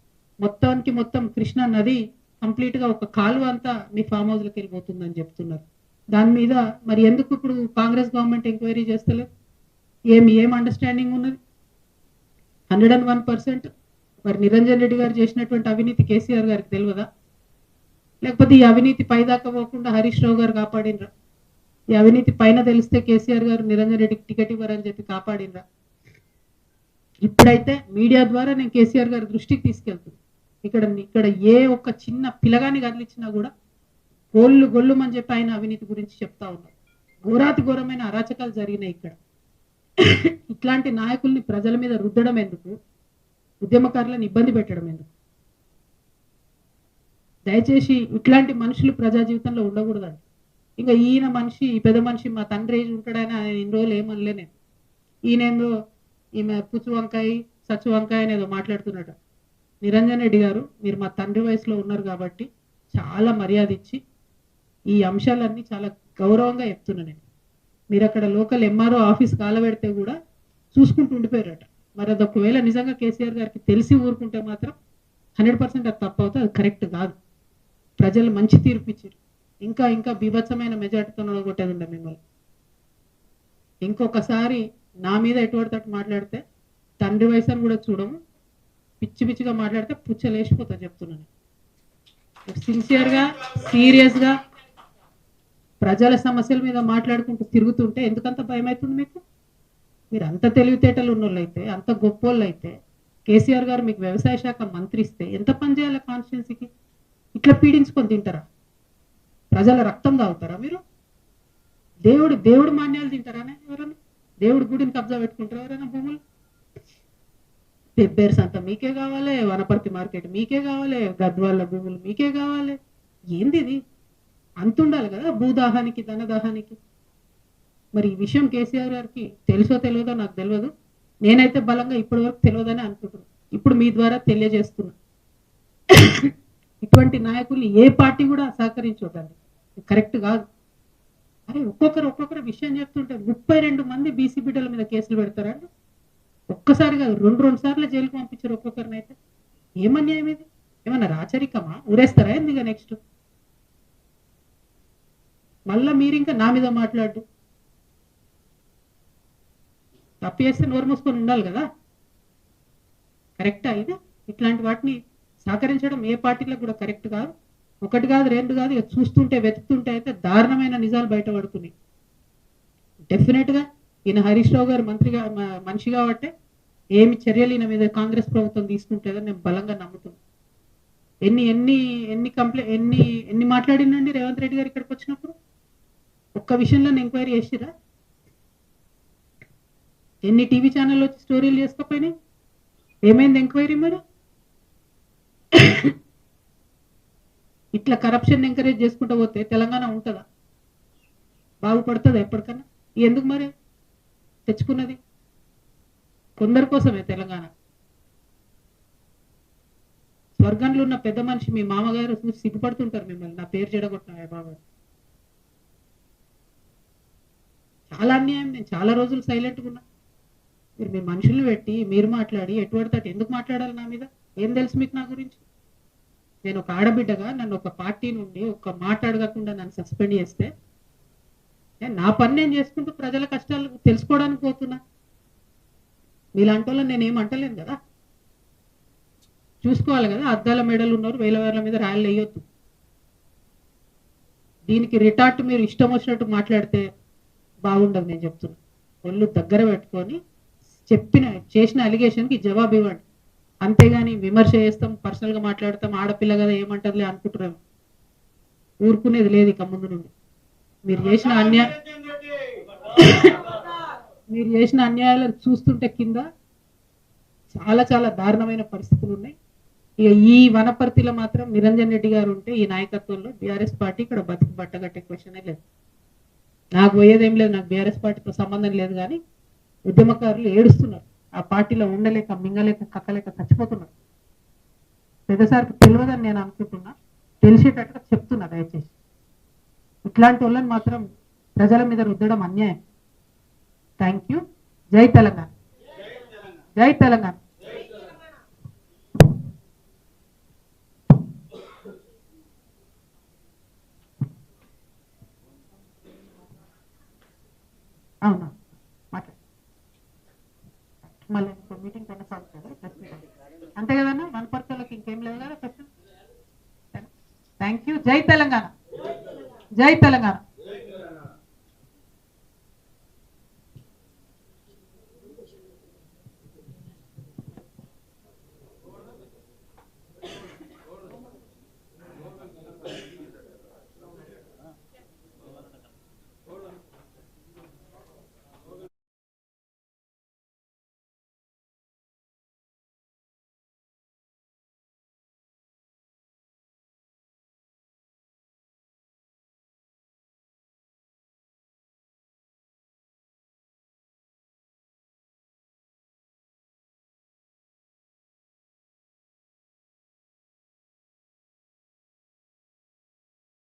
మొత్తం కృష్ణా నది కంప్లీట్గా ఒక కాలువ అంతా మీ ఫామ్ హౌస్లకు వెళ్ళిపోతుందని చెప్తున్నారు. దాని మీద మరి ఎందుకు ఇప్పుడు కాంగ్రెస్ గవర్నమెంట్ ఎంక్వైరీ చేస్తలేదు? ఏం అండర్స్టాండింగ్ ఉన్నది? 101%. మరి నిరంజన్ రెడ్డి గారు చేసినటువంటి అవినీతి కేసీఆర్ గారికి తెలియదా? లేకపోతే ఈ అవినీతి పైదాకా పోకుండా హరీష్ రావు గారు కాపాడినరా? ఈ అవినీతి పైన తెలిస్తే కేసీఆర్ గారు నిరంజన్ రెడ్డికి టికెట్ ఇవ్వరని చెప్పి కాపాడినరా? ఇప్పుడైతే మీడియా ద్వారా నేను కేసీఆర్ గారి దృష్టికి తీసుకెళ్తుంది. ఇక్కడ ఏ ఒక్క చిన్న పిల్లగాని కదిలిచ్చినా కూడా గొల్లుమని చెప్పి ఆయన అవినీతి గురించి చెప్తా ఉన్నారు. ఘోరాతి ఘోరమైన అరాచకాలు జరిగినాయి ఇక్కడ. ఇట్లాంటి నాయకుల్ని ప్రజల మీద రుద్దడం ఎందుకు? ఉద్యమకారులను ఇబ్బంది పెట్టడం ఎందుకు? దయచేసి ఇట్లాంటి మనుషులు ప్రజా జీవితంలో ఉండకూడదండి. ఇంకా ఈయన మనిషి, ఈ పెద్ద మనిషి మా తండ్రి ఏజ్ ఉంటాడని ఆయన ఇన్ని రోజులు ఏమనలే నేను. ఈయనేందో ఈమె పుచ్చు వంకాయ సచ్చు వంకాయ అనేదో మాట్లాడుతున్నట్టు. నిరంజన్ రెడ్డి గారు, మీరు మా తండ్రి వయసులో ఉన్నారు కాబట్టి చాలా మర్యాద ఇచ్చి ఈ అంశాలన్నీ చాలా గౌరవంగా చెప్తున్నా నేను. మీరు అక్కడ లోకల్ ఎంఆర్ఓ ఆఫీస్ కాలబెడితే కూడా చూసుకుంటూ ఉండిపోయారట. మరి అది ఒకవేళ నిజంగా కేసీఆర్ గారికి తెలిసి ఊరుకుంటే మాత్రం 100% అది తప్పు అవుతుంది, అది కరెక్ట్ కాదు. ప్రజలు మంచి తీర్పు ఇచ్చారు. ఇంకా బీభత్సమైన మెజార్టీతో కొట్టేది ఉండే మిమ్మల్ని. ఇంకొకసారి నా మీద ఎటువంటి తట్టు మాట్లాడితే తండ్రి వయసు అని కూడా చూడము, పిచ్చిగా మాట్లాడితే పుచ్చలేసిపోతా చెప్తున్నాను. సిన్సియర్గా సీరియస్గా ప్రజల సమస్యల మీద మాట్లాడుకుంటూ తిరుగుతుంటే ఎందుకంత భయం అవుతుంది మీకు? మీరు అంత తెలివితేటలు ఉన్నోళ్ళు అయితే, అంత గొప్పోళ్ళు అయితే, కేసీఆర్ గారు మీకు వ్యవసాయ శాఖ మంత్రి ఇస్తే ఎంత పని చేయాలి కాన్స్టిట్యున్సీకి? ఇట్లా పీడించుకొని తింటారా? ప్రజల రక్తం తాగుతారా మీరు? దేవుడు మాన్యాలు తింటారా ఎవరైనా? దేవుడి గుడిని కబ్జా పెట్టుకుంటారా ఎవరైనా? భూములు పెబ్బేర్స్ అంతా మీకే కావాలి, వనపర్తి మార్కెట్ మీకే కావాలి, గద్వాళ్ళ భూములు మీకే కావాలి. ఏంది ఇది? అంతుండాలి కదా భూదాహానికి, ధనదాహానికి. మరి ఈ విషయం కేసీఆర్ గారికి తెలుసో తెలియదో నాకు తెలియదు. నేనైతే బలంగా ఇప్పటి వరకు తెలియదని అనుకుంటున్నాను. ఇప్పుడు మీ ద్వారా తెలియజేస్తున్నా, ఇటువంటి నాయకుల్ని ఏ పార్టీ కూడా సహకరించొద్దండి, కరెక్ట్ కాదు. అరే ఒక్కొక్కరు విషయం చెప్తుంటే 32 మంది బీసీ బిడ్డల మీద కేసులు పెడతారండి. ఒక్కసారి కాదు, 2 సార్లు జైలుకు పంపించారు ఒక్కొక్కరిని. అయితే ఏమన్యాయం ఇది? ఏమన్నా రాచరికమా? ఊరేస్తారా ఎందుకు? నెక్స్ట్ మళ్ళా మీరు ఇంకా నా మీద మాట్లాడు. తప్పు చేస్తే నోరు మూసుకొని ఉండాలి కదా, కరెక్టా ఇది? ఇట్లాంటి వాటిని సహకరించడం ఏ పార్టీలకు కూడా కరెక్ట్ కాదు. 1 కాదు 2 కాదు, ఇక చూస్తుంటే వెతుకుతుంటే అయితే దారుణమైన నిజాలు బయటపడుతున్నాయి. డెఫినెట్గా ఈయన హరీష్ రావు గారు మనిషి కాబట్టి ఏమి చర్యలు ఈయన మీద కాంగ్రెస్ ప్రభుత్వం తీసుకుంటుందని నేను బలంగా నమ్ముతున్నాను. ఎన్ని ఎన్ని ఎన్ని మాట్లాడిందండి రేవంత్ రెడ్డి గారు ఇక్కడికి వచ్చినప్పుడు? ఒక్క విషయంలో ఎంక్వైరీ చేసిరా? ఎన్ని టీవీ ఛానల్ వచ్చి స్టోరీలు చేసుకోపోయినాయి? ఏమైంది ఎంక్వైరీ మరి? ఇట్లా కరప్షన్ ఎంకరేజ్ చేసుకుంటూ పోతే తెలంగాణ ఉంటుందా? బాగుపడుతుందా ఎప్పటికన్నా? ఎందుకు మరి తెచ్చుకున్నది? కొందరి కోసమే తెలంగాణ. స్వర్గంలో ఉన్న పెద్ద మనిషి మీ మామగారు చూసి సిగ్గుపడుతుంటారు మిమ్మల్ని, నా పేరు చెడగొట్టిన బాబు. చాలా అన్యాయం. నేను చాలా రోజులు సైలెంట్గా ఉన్నా. మీరు మీ మనుషుల్ని పెట్టి మీరు మాట్లాడి ఎటువంటి ఎందుకు మాట్లాడాలి నా మీద? ఏం తెలుసు మీకు నా గురించి? నేను ఒక ఆడబిడ్డగా నన్ను ఒక పార్టీ నుండి ఒక్క మాట అడగకుండా నన్ను సస్పెండ్ చేస్తే నా పని నేను చేసుకుంటూ ప్రజల కష్టాలు తెలుసుకోవడానికి పోతున్నా. మీలాంటి వాళ్ళని నేను ఏమంటలేను కదా. చూసుకోవాలి కదా, అద్దాల మెడలు ఉన్నారు, వేల వేల మీద రాయలు వేయొద్దు. దీనికి రిటార్ట్ మీరు ఇష్టం వచ్చినట్టు మాట్లాడితే బాగుండదు. నేను చెప్తున్నా, ఒళ్ళు దగ్గర పెట్టుకొని చేసిన అలిగేషన్కి జవాబు ఇవ్వండి. అంతేగాని విమర్శ చేస్తాం, పర్సనల్గా మాట్లాడతాం, ఆడపిల్ల కదా ఏమంటదిలే అనుకుంటున్నాము. ఊరుకునేది లేదు ఇక ముందు నుండి. మీరు చేసిన అన్యాయాలను చూస్తుంటే కింద చాలా చాలా దారుణమైన పరిస్థితులు ఉన్నాయి. ఇక ఈ వనపర్తిలో మాత్రం నిరంజన్ రెడ్డి గారు ఉంటే ఈ నాయకత్వంలో బీఆర్ఎస్ పార్టీ ఇక్కడ బతుకు బట్టగట్టే క్వశ్చనే లేదు. నాకు పోయేదేం లేదు, నాకు బీఆర్ఎస్ పార్టీతో సంబంధం లేదు. కానీ ఉద్యమకారులు ఏడుస్తున్నారు, ఆ పార్టీలో ఉండలేక మింగలేక కక్కలేక చచ్చిపోతున్నారు. పెద్దసారికి తెలియదని నేను అనుకుంటున్నా, తెలిసేటట్టుగా చెప్తున్నా. దయచేసి ఇట్లాంటి వాళ్ళని మాత్రం ప్రజల మీద రుద్దడం అన్యాయం. Thank you. జై తెలంగాణ, జై తెలంగాణ. అవునా, మాట్లాడు. మళ్ళీ మీటింగ్ కొనసాగుతుంది కదా, అంతే కదన్నా? వనపర్తిలోకి ఇంకేం లేదు కదా ప్రశ్న. Thank you. జై తెలంగాణ, జై తెలంగాణ.